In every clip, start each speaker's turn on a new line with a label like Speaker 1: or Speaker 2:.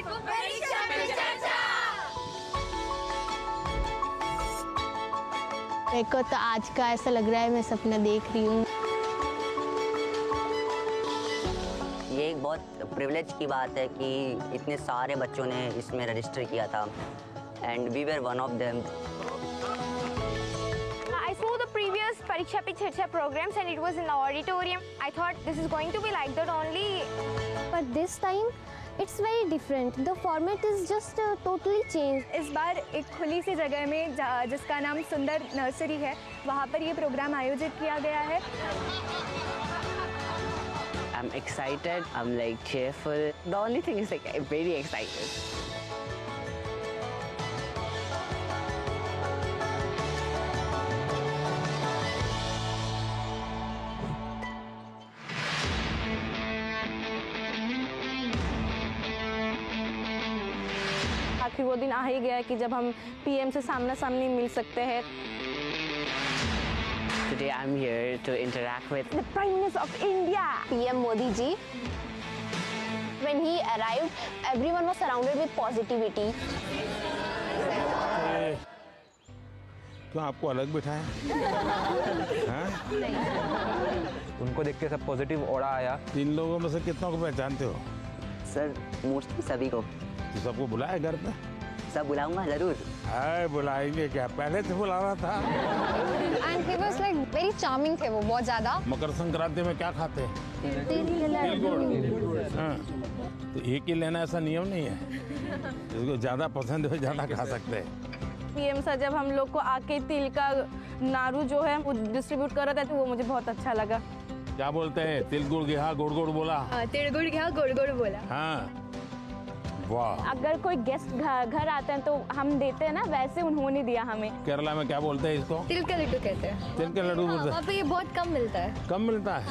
Speaker 1: देखो परीक्षा पे चर्चा।
Speaker 2: मेरे को तो आज का ऐसा लग रहा है मैं सपना देख रही हूँ।
Speaker 3: ये एक बहुत प्रिविलेज की बात है कि इतने सारे बच्चों ने इसमें रजिस्टर किया था and we were one of them.
Speaker 4: I saw the previous Pariksha Pe Charcha programs and it was in the auditorium. I thought this is going to be like that only.
Speaker 2: But this time it's very different. The format is just totally changed.
Speaker 4: इस बार एक खुली सी जगह में जिसका नाम सुंदर nursery है, वहाँ पर ये प्रोग्राम आयोजित किया गया है।
Speaker 3: I'm excited, I'm like cheerful. The only thing is like I'm very excited.
Speaker 4: आखिर वो दिन आ ही गया कि जब हम पीएम से सामना सामनी मिल सकते हैं।
Speaker 3: Today I'm here to interact with
Speaker 4: The Prime Minister of India,
Speaker 2: PM Modi ji. When he arrived, everyone was surrounded with positivity.
Speaker 5: क्यों आपको अलग बिठाया?
Speaker 6: उनको देख के सब पॉजिटिव ऑरा आया।
Speaker 5: 3 लोगों में से कितनों को पहचानते हो?
Speaker 3: सर मोस्टली सभी को।
Speaker 5: तो सबको बुलाया घर पे?
Speaker 3: सब बुलाऊंगा जरूर।
Speaker 5: हाय बुलाएंगे क्या, पहले से बुलाना था।
Speaker 2: And he was like very charming थे वो बहुत ज़्यादा।
Speaker 5: मकर संक्रांति में क्या खाते हैं? तिल गुड़। हाँ, तो एक ही लेना ऐसा नियम नहीं है, जिसको ज़्यादा पसंद हो ज़्यादा खा सकते हैं।
Speaker 4: पीएम सर जब हम लोग को आके तिल का नारू जो है वो डिस्ट्रीब्यूट कर रहे थे, वो मुझे बहुत अच्छा लगा।
Speaker 5: क्या बोलते हैं? तिल गुड़ गया गुड़ गुड़ बोला।
Speaker 4: तिल गुड़ गया गुड़ गुड़ बोला।
Speaker 5: हाँ, वाह।
Speaker 4: अगर कोई गेस्ट घर आते हैं तो हम देते हैं ना, वैसे उन्होंने दिया हमें।
Speaker 5: केरला में क्या बोलते हैं इसको?
Speaker 2: तिल का लड्डू कहते हैं।
Speaker 5: तिल के लड्डू बोलते हैं।
Speaker 2: वहाँ पे ये बहुत कम मिलता है।
Speaker 5: कम मिलता है?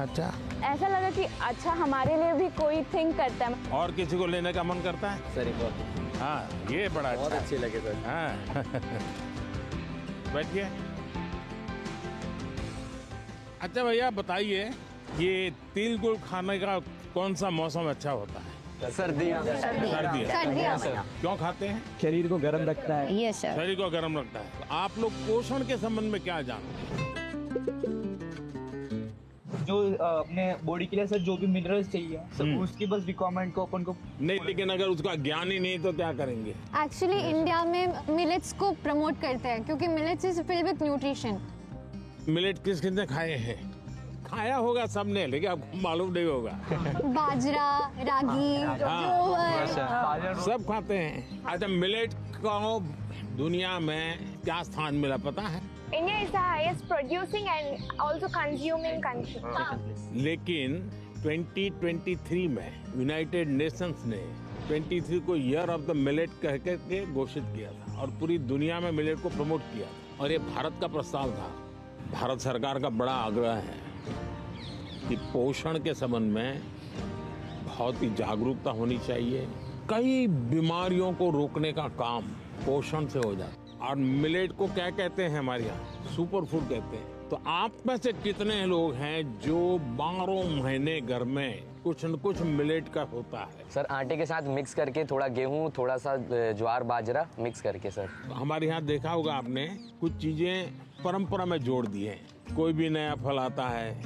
Speaker 5: अच्छा।
Speaker 4: ऐसा लगा कि अच्छा हमारे लिए भी कोई थिंक करता है।
Speaker 5: और किसी को लेने का मन करता है?
Speaker 6: सर बहुत
Speaker 5: हाँ, ये बड़ा
Speaker 6: बहुत
Speaker 5: अच्छा
Speaker 6: अच्छे लगे सर।
Speaker 5: हाँ। बैठिए। अच्छा भैया बताइए, ये तिल गुड़ खाने का कौन सा मौसम अच्छा होता है?
Speaker 6: सर्दियाँ।
Speaker 5: सर्दियाँ। क्यों खाते हैं?
Speaker 6: शरीर को गर्म रखता है।
Speaker 2: Yes sir.
Speaker 5: शरीर को गर्म रखता है। तो आप लोग पोषण के संबंध में क्या जानते हैं?
Speaker 7: जो अपने बॉडी के लिए सर जो भी मिनरल्स चाहिए सब उसकी बस रिक्वायरमेंट को अपन को
Speaker 5: नहीं, लेकिन अगर उसका ज्ञान ही नहीं तो क्या करेंगे?
Speaker 2: एक्चुअली इंडिया में मिलेट्स को प्रमोट करते हैं क्योंकि millets is filled with nutrition.
Speaker 5: Millet किस किसने खाए हैं? खाया होगा सबने, लेकिन आपको मालूम नहीं होगा।
Speaker 2: बाजरा, रागी,
Speaker 5: हाँ, सब खाते हैं। अच्छा, मिलेट को दुनिया में क्या स्थान मिला पता है?
Speaker 4: India is the highest producing and also consuming country.
Speaker 5: लेकिन 2023 में यूनाइटेड नेशंस ने 23 को ईयर ऑफ द मिलेट कह के घोषित किया था और पूरी दुनिया में मिलेट को प्रमोट किया था। और ये भारत का प्रस्ताव था। भारत सरकार का बड़ा आग्रह है कि पोषण के संबंध में बहुत ही जागरूकता होनी चाहिए। कई बीमारियों को रोकने का काम पोषण से हो जाता है। और मिलेट को क्या कहते हैं हमारे यहाँ? सुपर फूड कहते हैं। तो आप में से कितने लोग हैं जो 12 महीने घर में कुछ न कुछ मिलेट का होता है?
Speaker 6: सर आटे के साथ मिक्स करके थोड़ा गेहूं, थोड़ा सा ज्वार बाजरा मिक्स करके सर।
Speaker 5: हमारे यहाँ देखा होगा आपने, कुछ चीजें परंपरा में जोड़ दी हैं। कोई भी नया फल आता है,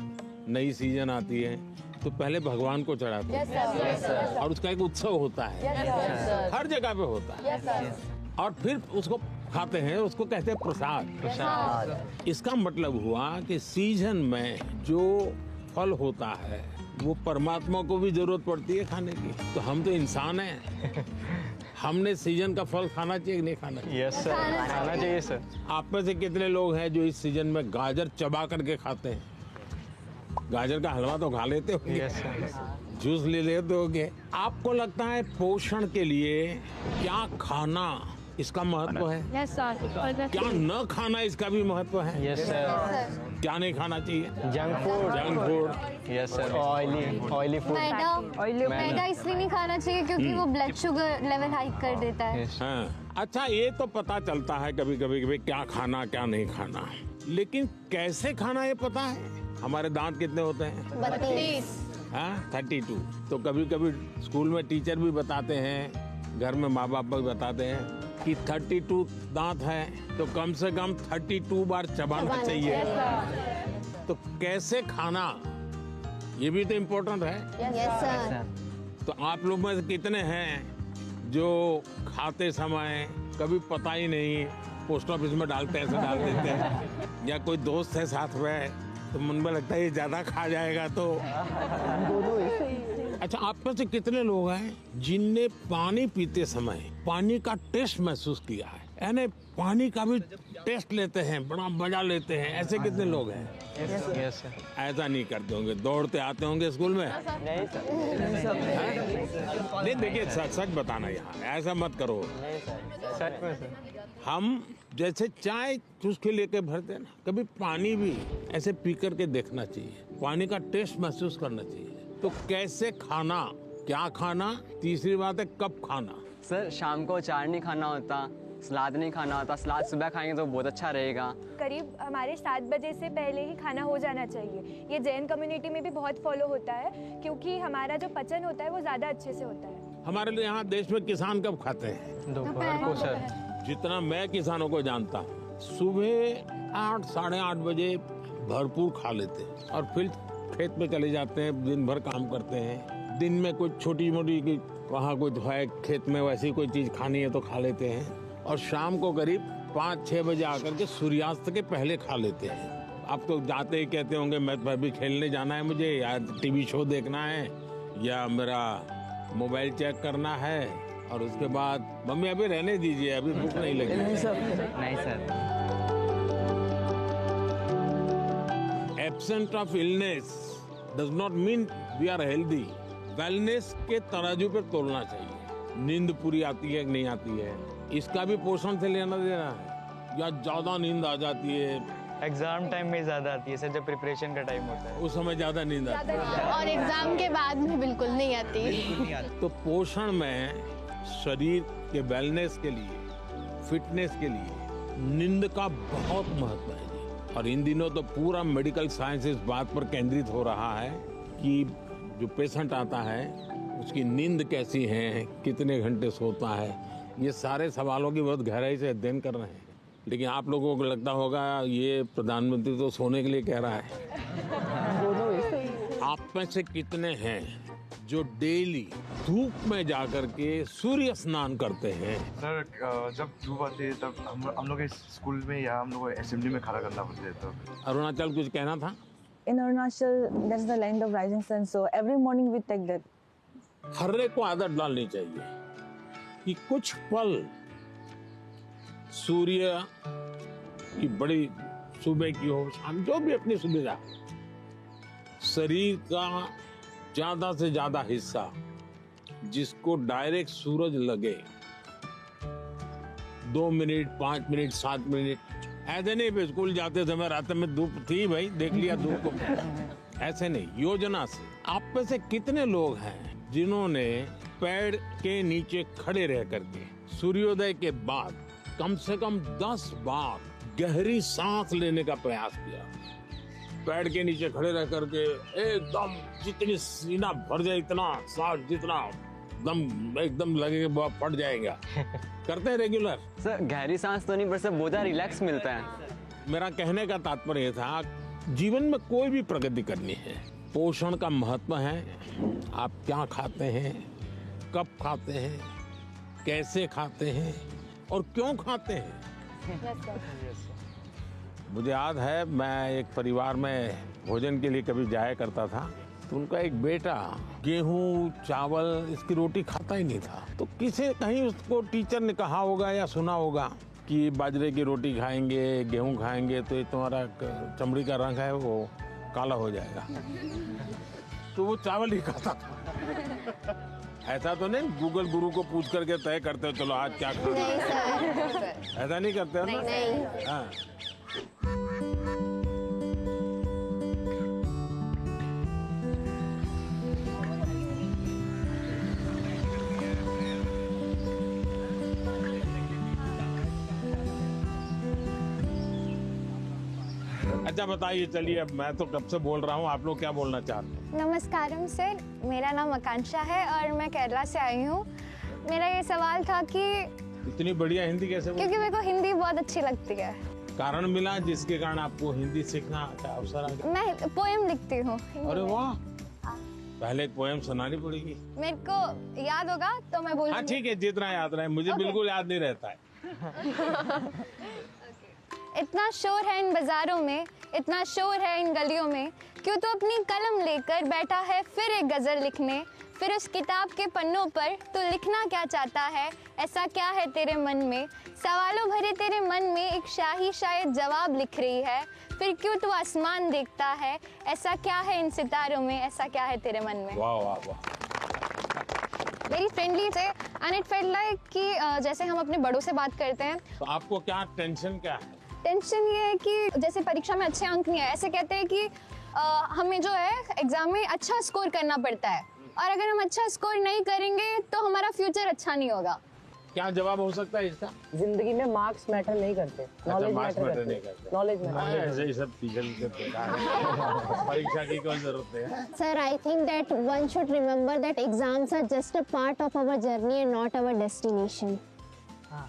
Speaker 5: नई सीजन आती है, तो पहले भगवान को चढ़ाते हैं और उसका एक उत्सव होता है। हर जगह पे होता है। और फिर उसको खाते हैं, उसको कहते हैं प्रसाद। इसका मतलब हुआ कि सीजन में जो फल होता है वो परमात्मा को भी जरूरत पड़ती है खाने की। तो हम तो इंसान हैं, हमने सीजन का फल खाना चाहिए कि नहीं खाना चाहिए?
Speaker 6: यस सर, खाना चाहिए सर।
Speaker 5: आप में से कितने लोग हैं जो इस सीजन में गाजर चबा करके खाते हैं? गाजर का हलवा तो खा लेते होंगे।
Speaker 6: Yes sir.
Speaker 5: जूस ले लेते होंगे। आपको लगता है पोषण के लिए क्या खाना इसका महत्व है?
Speaker 2: Yes sir.
Speaker 5: क्या न खाना इसका भी महत्व है?
Speaker 6: Yes sir.
Speaker 5: क्या नहीं खाना चाहिए?
Speaker 6: Junk food. Yes sir. Oily food.
Speaker 2: मैदा इसलिए नहीं खाना चाहिए क्योंकि वो ब्लड शुगर लेवल हाई कर देता है।
Speaker 5: हाँ, अच्छा ये तो पता चलता है कभी कभी क्या खाना क्या नहीं खाना, लेकिन कैसे खाना ये पता है? हमारे दांत कितने होते हैं?
Speaker 2: 32।
Speaker 5: हाँ 32। तो कभी कभी स्कूल में टीचर भी बताते हैं, घर में माँ बाप भी बताते हैं कि 32 दांत है तो कम से कम 32 बार चबाना चाहिए। तो कैसे खाना, ये भी तो इम्पोर्टेंट है।
Speaker 2: Yes sir.
Speaker 5: तो आप लोग में से कितने हैं जो खाते समय कभी पता ही नहीं, पोस्ट ऑफिस में डालते हैं, ऐसे डाल देते हैं, या कोई दोस्त है साथ में तो मन में लगता है ये ज्यादा खा जाएगा तो। अच्छा, आप में से कितने लोग हैं जिनने पानी पीते समय पानी का टेस्ट महसूस किया है, यानी पानी का भी टेस्ट लेते हैं, बड़ा मजा लेते हैं, ऐसे कितने लोग हैं?
Speaker 6: Yes sir.
Speaker 5: ऐसा नहीं करते होंगे, दौड़ते आते होंगे स्कूल में?
Speaker 6: नहीं सर।
Speaker 5: नहीं देखिए, सच बताना, यहाँ ऐसा मत करो।
Speaker 6: सच में सर।
Speaker 5: हम जैसे चाय चुस्की लेके भरते ना, कभी पानी भी ऐसे पी करके देखना चाहिए, पानी का टेस्ट महसूस करना चाहिए। तो कैसे खाना, क्या खाना, तीसरी बात है कब खाना।
Speaker 8: सर शाम को अचार नहीं खाना होता, सलाद नहीं खाना होता, सलाद सुबह खाएंगे तो बहुत अच्छा रहेगा।
Speaker 4: करीब हमारे 7 बजे से पहले ही खाना हो जाना चाहिए। ये जैन कम्युनिटी में भी बहुत फॉलो होता है, क्योंकि हमारा जो पचन होता है वो ज़्यादा अच्छे से होता है।
Speaker 5: हमारे लिए यहाँ देश में किसान कब खाते हैं?
Speaker 6: दोपहर को सर।
Speaker 5: जितना मैं किसानों को जानता हूँ, सुबह 8 साढ़े 8 बजे भरपूर खा लेते हैं और फिर खेत में चले जाते हैं, दिन भर काम करते हैं। दिन में कुछ छोटी मोटी वहाँ कुछ है खेत में, वैसी कोई चीज खानी है तो खा लेते हैं, और शाम को करीब 5-6 बजे आकर के सूर्यास्त के पहले खा लेते हैं। आप तो जाते ही कहते होंगे मैं तो अभी खेलने जाना है मुझे, या टीवी शो देखना है, या मेरा मोबाइल चेक करना है, और उसके बाद मम्मी अभी रहने दीजिए, अभी भूख नहीं लगी।
Speaker 6: नहीं sir.
Speaker 5: Absent of illness does not mean we are healthy. Wellness के तराजू पे तोलना चाहिए। नींद पूरी आती है कि नहीं आती है, इसका भी पोषण से लेना देना है, या ज्यादा नींद आ जाती है?
Speaker 7: एग्जाम टाइम में ज्यादा आती है सर, जब प्रिपरेशन का टाइम होता है
Speaker 5: उस समय ज्यादा नींद आती है,
Speaker 2: और एग्जाम के बाद में बिल्कुल नहीं आती।
Speaker 5: तो पोषण में शरीर के वेलनेस के लिए, फिटनेस के लिए नींद का बहुत महत्व है जी। और इन दिनों तो पूरा मेडिकल साइंस इस बात पर केंद्रित हो रहा है कि जो पेशेंट आता है उसकी नींद कैसी है, कितने घंटे सोता है, ये सारे सवालों की बहुत गहराई से अध्ययन कर रहे हैं। लेकिन आप लोगों को लगता होगा ये प्रधानमंत्री तो सोने के लिए कह रहा है। आप में से कितने हैं जो डेली धूप में जाकर के सूर्य स्नान करते हैं?
Speaker 9: सर जब धूप आती है तब हम लोग स्कूल में या हम लोग असेंबली में खड़ा करना पड़ता है। तो
Speaker 5: अरुणाचल कुछ कहना था?
Speaker 10: In Arunachal, that's the land of rising sun. So every morning we take that.
Speaker 5: हर एक को आदत डालनी चाहिए कि कुछ पल सूर्य की बड़ी सुबह की हो, शाम, जो भी अपनी सुविधा, शरीर का ज्यादा से ज्यादा हिस्सा जिसको डायरेक्ट सूरज लगे, 2 मिनट 5 मिनट 7 मिनट, ऐसे नहीं स्कूल जाते समय रात में धूप थी भाई देख लिया धूप को, ऐसे नहीं, योजना से। आप में से कितने लोग हैं जिन्होंने पेड़ के नीचे खड़े रह करके सूर्योदय के बाद कम से कम 10 बार गहरी सांस लेने का प्रयास किया? पेड़ के नीचे खड़े रह करके एकदम जितनी सीना भर जाए, इतना सांस जितना दम एकदम लगे कि फट जाएगा, करते हैं रेगुलर?
Speaker 8: सर गहरी सांस तो नहीं, पर सर बहुत रिलैक्स मिलता है।
Speaker 5: मेरा कहने का तात्पर्य था, जीवन में कोई भी प्रगति करनी है, पोषण का महत्व है। आप क्या खाते हैं, कब खाते हैं, कैसे खाते हैं और क्यों खाते हैं। मुझे याद है मैं एक परिवार में भोजन के लिए कभी जाया करता था, तो उनका एक बेटा गेहूं चावल इसकी रोटी खाता ही नहीं था। तो किसी कहीं उसको टीचर ने कहा होगा या सुना होगा कि बाजरे की रोटी खाएंगे, गेहूं खाएंगे तो ये तुम्हारा चमड़ी का रंग है वो काला हो जाएगा। तो वो चावल ही खाता था। ऐसा तो नहीं गूगल गुरु को पूछ करके तय करते हो चलो आज क्या खाना है, ऐसा नहीं करते हो ना?
Speaker 2: नहीं।
Speaker 5: हाँ। अच्छा बताइए, चलिए अब मैं तो कब से बोल रहा हूँ, आप लोग क्या बोलना चाहते हैं?
Speaker 4: नमस्कारम सर, मेरा नाम आकांक्षा है और मैं केरला से आई हूँ। मेरा ये सवाल था कि
Speaker 5: इतनी बढ़िया हिंदी कैसे बोल?
Speaker 4: क्योंकि मेरे को हिंदी बहुत अच्छी लगती है।
Speaker 5: कारण मिला जिसके कारण आपको हिंदी सीखना का अवसर आ गया?
Speaker 4: मैं पोएम लिखती हूँ।
Speaker 5: अरे वाह, पहले एक पोएम सुनानी पड़ेगी।
Speaker 4: मेरे को याद होगा तो मैं बोलूँगी।
Speaker 5: हाँ ठीक है, जितना याद रहे, मुझे बिल्कुल याद नहीं रहता है।
Speaker 4: इतना शोर है इन बाजारों में, इतना शोर है इन गलियों में, क्यों तो अपनी कलम लेकर बैठा है फिर एक गजल लिखने। फिर उस किताब के पन्नों पर तू लिखना क्या चाहता है, ऐसा क्या है तेरे मन में। सवालों भरे तेरे मन में एक शाही शायद जवाब लिख रही है। फिर क्यों तू आसमान देखता है, ऐसा क्या है इन सितारों में, ऐसा क्या है तेरे मन में।
Speaker 5: वाह वाह वाह।
Speaker 4: वेरी फ्रेंडली थे एंड इट फेल्ट लाइक कि जैसे हम अपने बड़ों से बात करते हैं।
Speaker 5: तो आपको क्या टेंशन क्या है?
Speaker 4: टेंशन ये है कि जैसे परीक्षा में अच्छे अंक नहीं आए, ऐसे कहते हैं कि हमें जो है एग्जाम में अच्छा स्कोर करना पड़ता है, और अगर हम अच्छा स्कोर नहीं करेंगे तो हमारा फ्यूचर अच्छा नहीं होगा।
Speaker 5: क्या जवाब हो सकता है इसका?
Speaker 10: जिंदगी में मार्क्स मैटर नहीं करते, नॉलेज
Speaker 5: मार्क्स
Speaker 10: मैटर
Speaker 5: मैटर नहीं
Speaker 10: करते,
Speaker 5: करते।
Speaker 10: Knowledge matter.
Speaker 5: ऐसे ही सब टीचर परीक्षा की कोई जरूरत है?
Speaker 2: Sir, I think that one should remember that exams are just a part of our journey and not our destination.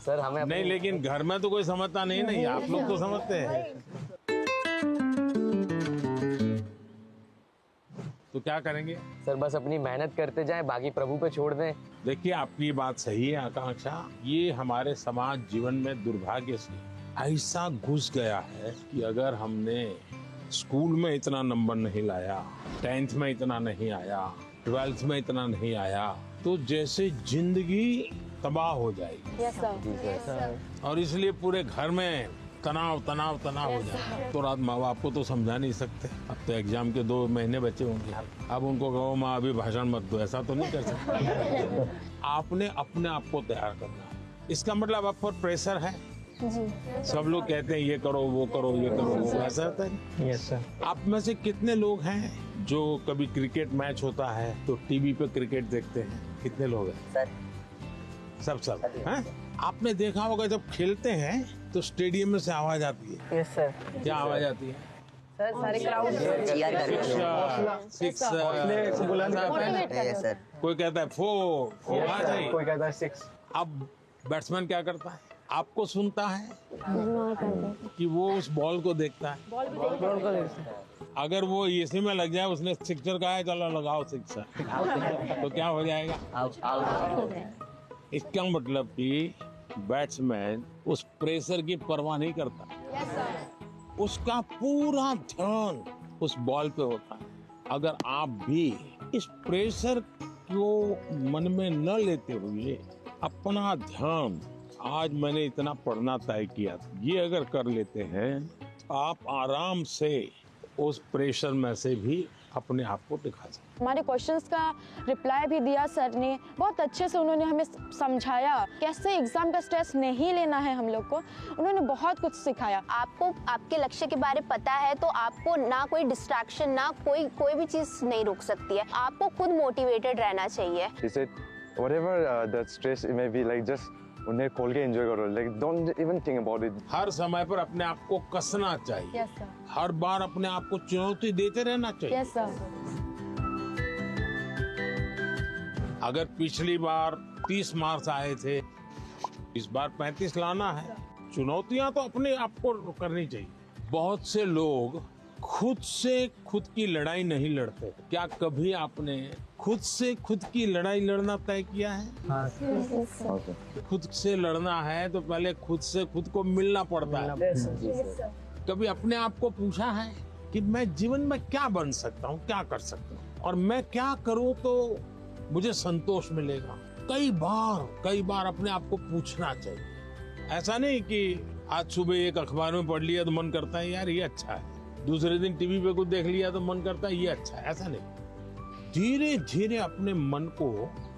Speaker 6: Sir हमें
Speaker 5: नहीं, लेकिन घर में तो कोई समझता नहीं, आप लोग तो समझते हैं। तो क्या करेंगे?
Speaker 6: सर बस अपनी मेहनत करते जाएं, बाकी प्रभु पे छोड़ दें।
Speaker 5: देखिए, आपकी बात सही है आकांक्षा, ये हमारे समाज जीवन में दुर्भाग्य से ऐसा घुस गया है कि अगर हमने स्कूल में इतना नंबर नहीं लाया, 10th में इतना नहीं आया, 12th में इतना नहीं आया, तो जैसे जिंदगी तबाह हो जाएगी।
Speaker 10: Yes sir.
Speaker 5: और इसलिए पूरे घर में तनाव तनाव तनाव हो जाता है। तो रात माँ बाप को तो समझा नहीं सकते, अब तो एग्जाम के 2 महीने बचे होंगे, अब उनको कहो माँ अभी भाषण मत दो, ऐसा तो नहीं कर सकते। आपने अपने आप को तैयार करना है। इसका मतलब आप पर प्रेशर है जी। सब लोग कहते हैं ये करो वो करो ये करो वो, ऐसा होता है?
Speaker 7: Yes sir.
Speaker 5: आप में से कितने लोग हैं जो कभी क्रिकेट मैच होता है तो टीवी पे क्रिकेट देखते हैं? कितने लोग हैं?
Speaker 3: सर
Speaker 5: सब हैं? आपने देखा होगा जब खेलते हैं तो स्टेडियम में से आवाज आती है।
Speaker 10: Yes sir.
Speaker 5: क्या आवाज आती है?
Speaker 10: सर सारे क्राउड
Speaker 3: चीयर करते
Speaker 5: सिक्स
Speaker 3: हैं सर।
Speaker 5: कोई कहता है 4 आ जाइए।
Speaker 7: कोई कहता है 6।
Speaker 5: अब बैट्समैन क्या करता है? आपको सुनता है कि वो उस बॉल को देखता है? अगर वो इसी में लग जाए, उसने सिक्सर कहा है चलो लगाओ सिक्सर, तो क्या हो जाएगा? इसका मतलब कि बैट्समैन उस प्रेशर की परवाह नहीं करता, उसका पूरा ध्यान उस बॉल पे होता है। अगर आप भी इस प्रेशर को मन में न लेते हुए अपना ध्यान, आज मैंने इतना पढ़ना तय किया, ये अगर कर लेते हैं तो आप आराम से उस प्रेशर में से भी अपने आप को दिखा सकते।
Speaker 10: हमारे क्वेश्चंस का रिप्लाई भी दिया सर ने, बहुत अच्छे से उन्होंने हमें समझाया कैसे एग्जाम का स्ट्रेस नहीं लेना है हम लोग को। उन्होंने बहुत कुछ सिखाया।
Speaker 2: आपको आपके लक्ष्य के बारे में पता है तो आपको ना कोई डिस्ट्रैक्शन, ना कोई भी चीज नहीं रोक सकती है। आपको खुद मोटिवेटेड रहना चाहिए।
Speaker 9: He said, whatever the stress it may be, like just उन्हें खोल के एंजॉय करो, like don't even think about it.
Speaker 5: हर समय पर अपने आप को कसना चाहिए।
Speaker 10: Yes sir.
Speaker 5: हर बार अपने आप को चुनौती देते रहना चाहिए।
Speaker 10: Yes sir.
Speaker 5: अगर पिछली बार 30 मार्क्स आए थे, इस बार 35 लाना है। चुनौतियां तो अपने आप को करनी चाहिए। बहुत से लोग खुद से खुद की लड़ाई नहीं लड़ते। क्या कभी आपने खुद से खुद की लड़ाई लड़ना तय किया है? खुद से लड़ना है तो पहले खुद से खुद को मिलना पड़ता है। कभी अपने आप को पूछा है कि मैं जीवन में क्या बन सकता हूँ, क्या कर सकता हूँ, और मैं क्या करूँ तो मुझे संतोष मिलेगा? कई बार अपने आप को पूछना चाहिए। ऐसा नहीं कि आज सुबह एक अखबार में पढ़ लिया तो मन करता है यार ये अच्छा है, दूसरे दिन टीवी पे कुछ देख लिया तो मन करता है ये अच्छा है। ऐसा नहीं, धीरे धीरे अपने मन को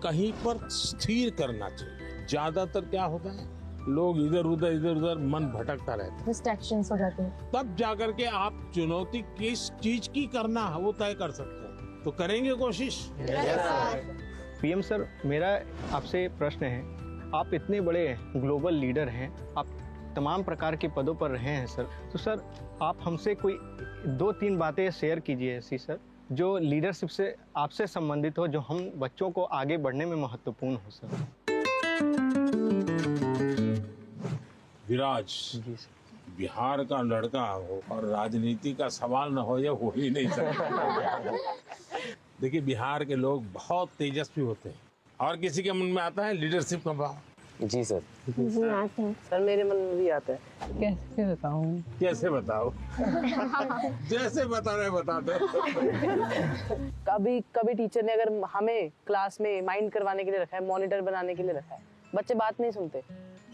Speaker 5: कहीं पर स्थिर करना चाहिए। ज्यादातर क्या होता है, लोग इधर उधर मन भटकता रहता है,
Speaker 10: डिस्ट्रैक्शंस हो जाते हैं।
Speaker 5: तब जाकर के आप चुनौती किस चीज की करना है वो तय कर सकते हैं। तो करेंगे कोशिश।
Speaker 7: पीएम सर, मेरा आपसे प्रश्न है, आप इतने बड़े ग्लोबल लीडर हैं, आप
Speaker 11: तमाम प्रकार के पदों पर रहे हैं सर। तो सर आप हमसे कोई 2-3 बातें शेयर कीजिए ऐसी सर, जो लीडरशिप से आपसे संबंधित हो, जो हम बच्चों को आगे बढ़ने में महत्वपूर्ण हो सर।
Speaker 5: विराज
Speaker 11: जी सर।
Speaker 5: बिहार का लड़का हो और राजनीति का सवाल न हो, ये हो ही नहीं सकता। देखिए बिहार के लोग बहुत तेजस्वी होते हैं और किसी के मन में आता है लीडरशिप का भाव।
Speaker 6: जी सर।
Speaker 2: जी आते हैं
Speaker 12: सर, मेरे मन में भी आता है। कैसे बताऊं?
Speaker 5: कैसे बताओ? जैसे बता रहे बता दो।
Speaker 12: कभी कभी टीचर ने अगर हमें क्लास में माइंड करवाने के लिए रखा है, मॉनिटर बनाने के लिए रखा है, बच्चे बात नहीं सुनते,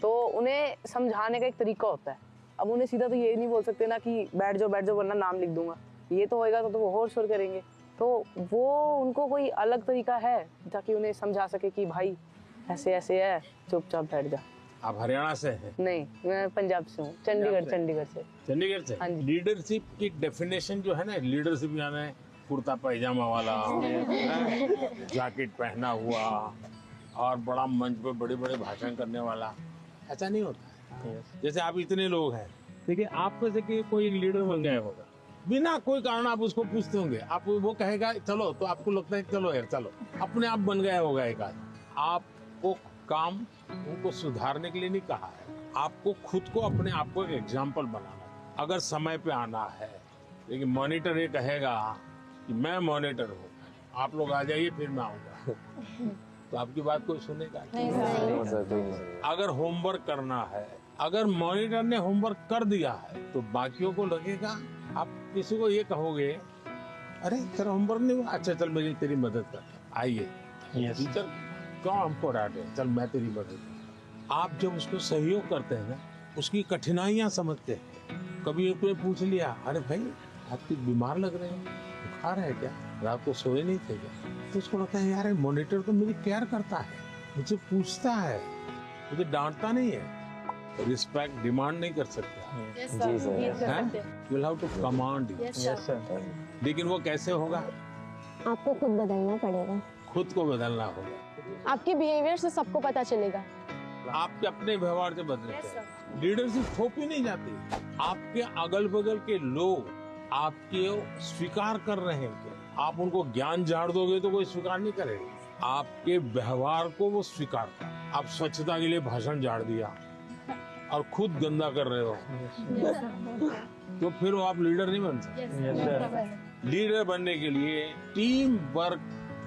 Speaker 12: तो उन्हें समझाने का एक तरीका होता है। अब उन्हें सीधा तो ये नहीं बोल सकते ना कि बैठ जाओ वरना नाम लिख दूंगा, ये तो होएगा तो वो और शोर करेंगे। तो वो उनको कोई अलग तरीका है ताकि उन्हें समझा सके कि भाई ऐसे ऐसे है, चुपचाप बैठ जा।
Speaker 5: आप हरियाणा से हैं?
Speaker 12: नहीं, मैं पंजाब से हूँ, चंडीगढ़ से।
Speaker 5: चंडीगढ़ से?
Speaker 12: हाँ जी।
Speaker 5: लीडरशिप की डेफिनेशन जो है ना, लीडरशिप यानी कुर्ता पैजामा वाला, जैकेट पहना हुआ और बड़ा मंच पे बड़े बड़े भाषण करने वाला, ऐसा नहीं होता है। जैसे आप इतने लोग हैं, देखिए आप में से कोई एक लीडर बन गया होगा, बिना कोई कारण आप उसको पूछते होंगे, आप वो कहेगा चलो, तो आपको लगता है चलो यार चलो, अपने आप बन गया होगा एक आदमी। आपको काम उनको सुधारने के लिए नहीं कहा है, आपको खुद को अपने आप को एक एग्जाम्पल बनाना है। अगर समय पे आना है, लेकिन मॉनिटर ये कहेगा कि मैं मॉनिटर हूँ, आप लोग आ जाइए फिर मैं आऊँगा, तो आपकी बात कोई सुनेगा नहीं। अगर होमवर्क करना है, अगर मॉनिटर ने होमवर्क कर दिया है, तो बाकियों को लगेगा, आप किसी को ये कहोगे अरे तेरा होमवर्क नहीं हुआ, अच्छा चल मेरी तेरी मदद कर, आइए टीचर क्यों हमको डांटे, चल मैं तेरी मदद कर। आप जब उसको सहयोग करते हैं ना, उसकी कठिनाइयां समझते हैं। कभी एक ने पूछ लिया, अरे भाई आप तो बीमार लग रहे हैं, बुखार है क्या, रात को सोए नहीं थे क्या, तो उसको लगता है यार मॉनिटर तो मेरी केयर करता है, मुझे पूछता है, मुझे डांटता नहीं है। रिस्पेक्ट डिमांड नहीं कर सकता।
Speaker 6: जी sir.
Speaker 5: You will have to command. लेकिन वो कैसे होगा?
Speaker 2: आपको खुद बदलना पड़ेगा,
Speaker 5: खुद को बदलना होगा।
Speaker 10: आपके बिहेवियर से सबको पता चलेगा।
Speaker 5: आपके अपने व्यवहार से बदले। लीडरशिप थोपी नहीं जाती। आपके अगल बगल के लोग आपके स्वीकार कर रहे हैं क्या? आप उनको ज्ञान झाड़ दोगे तो कोई स्वीकार नहीं करेगा। आपके व्यवहार को वो स्वीकार कर। आप स्वच्छता के लिए भाषण झाड़ दिया और खुद गंदा कर रहे हो, तो फिर वो आप लीडर नहीं बन सकते। लीडर बनने के लिए टीम वर्क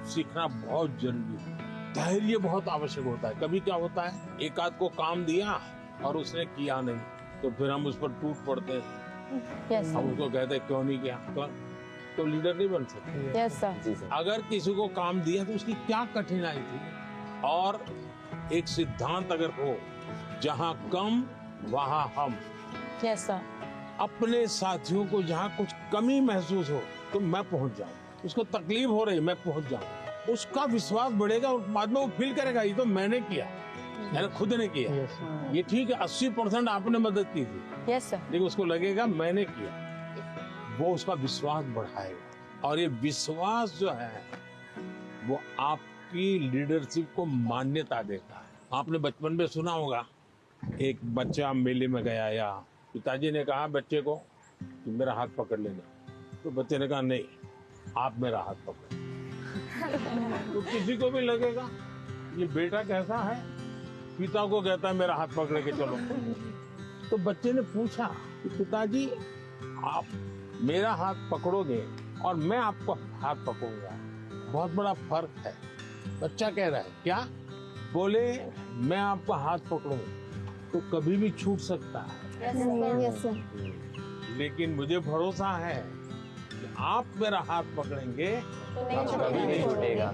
Speaker 5: सीखना बहुत जरूरी है। धैर्य बहुत आवश्यक होता है। कभी क्या होता है, एक आध को काम दिया और उसने किया नहीं, तो फिर हम उस पर टूट पड़ते हैं। हम उसको कहते हैं क्यों नहीं किया, तो लीडर नहीं बन सकते। अगर किसी को काम दिया तो उसकी क्या कठिनाई थी, और एक सिद्धांत अगर हो, जहाँ कम वहाँ हम। अपने साथियों को जहाँ कुछ कमी महसूस हो तो मैं पहुँच जाऊँ, उसको तकलीफ हो रही मैं पहुँच जाऊँ, उसका विश्वास बढ़ेगा और बाद में वो फील करेगा ये तो मैंने किया, मैंने खुद ने किया। ये ठीक है 80% आपने मदद की थी, लेकिन उसको लगेगा मैंने किया, वो उसका विश्वास बढ़ाएगा। और ये विश्वास जो है वो आपकी लीडरशिप को मान्यता देता है। आपने बचपन में सुना होगा, एक बच्चा मेले में गया या पिताजी ने कहा बच्चे को कि मेरा हाथ पकड़ लेना, तो बच्चे ने कहा नहीं आप मेरा हाथ पकड़। तो किसी को भी लगेगा ये बेटा कैसा है, पिता को कहता है मेरा हाथ पकड़ के चलो। तो बच्चे ने पूछा कि पिताजी आप मेरा हाथ पकड़ोगे और मैं आपको हाथ पकड़ूंगा, बहुत बड़ा फर्क है। बच्चा कह रहा है क्या? बोले मैं आपका हाथ पकड़ूं तो कभी भी छूट सकता है, लेकिन मुझे भरोसा है कि आप मेरा हाथ पकड़ेंगे तो कभी नहीं छूटेगा।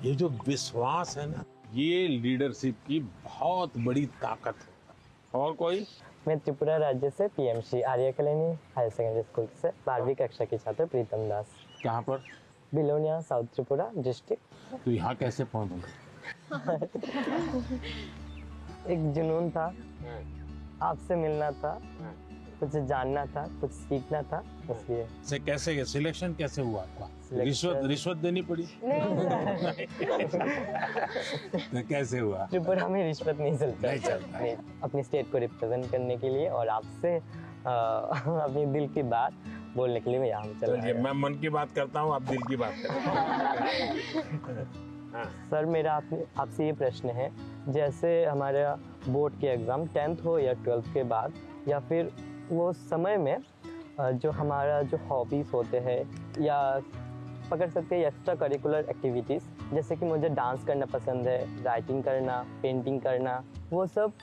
Speaker 5: ये जो विश्वास है ना, ये लीडरशिप की बहुत बड़ी ताकत है। और कोई?
Speaker 13: मैं त्रिपुरा राज्य से पीएमसी आर्य कॉलोनी हायर सेकेंडरी स्कूल से 12वीं कक्षा की छात्र प्रीतम दास।
Speaker 5: कहाँ पर?
Speaker 13: Belonia, south Tripura district.
Speaker 5: तो यहाँ कैसे पहुँचे?
Speaker 13: एक जुनून था, आपसे मिलना था, कुछ जानना था, कुछ सीखना था, इसलिए।
Speaker 5: से कैसे सिलेक्शन कैसे हुआ आपका?
Speaker 13: Selection-
Speaker 5: रिश्वत देनी पड़ी? तो कैसे हुआ?
Speaker 13: त्रिपुरा में रिश्वत नहीं चलता।
Speaker 5: नहीं चलता।
Speaker 13: नहीं, अपनी स्टेट को रिप्रेजेंट करने के लिए और आपसे अपनी दिल की बात बोलने के लिए मैं यहाँ चला
Speaker 5: चलिए, मैं मन की बात करता हूँ, आप दिल की बात करें।
Speaker 13: सर मेरा आपसे ये प्रश्न है, जैसे हमारा बोर्ड के एग्ज़ाम 10th हो या 12th के बाद, या फिर वो समय में जो हमारा जो हॉबीज़ होते हैं या पकड़ सकते हैं एक्स्ट्रा करिकुलर एक्टिविटीज़, जैसे कि मुझे डांस करना पसंद है, राइटिंग करना, पेंटिंग करना, वो सब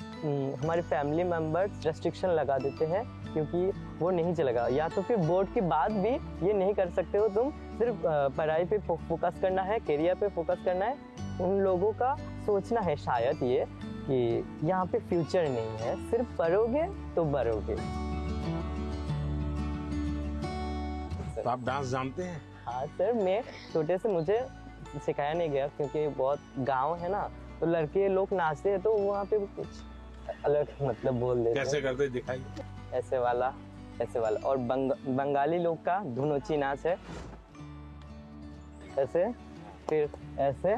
Speaker 13: हमारे फैमिली मेम्बर्स रेस्ट्रिक्शन लगा देते हैं क्योंकि वो नहीं चलेगा, या तो फिर बोर्ड के बाद भी ये नहीं कर सकते हो तुम, सिर्फ पढ़ाई पे फोकस करना है, करियर पे फोकस करना है। उन लोगों का सोचना है शायद ये कि यहाँ पे फ्यूचर नहीं है, सिर्फ पढ़ोगे तो बढ़ोगे।
Speaker 5: तो आप डांस जानते हैं?
Speaker 13: हाँ सर, मैं छोटे से मुझे सिखाया नहीं गया क्योंकि बहुत गांव है ना, तो लड़के लोग नाचते हैं तो वहाँ पे कुछ अलग मतलब बोल देते हैं।
Speaker 5: कैसे करते दिखाइए?
Speaker 13: ऐसे वाला, ऐसे वाला। और बंगाली लोग का धुनोची नाच है, ऐसे, फिर ऐसे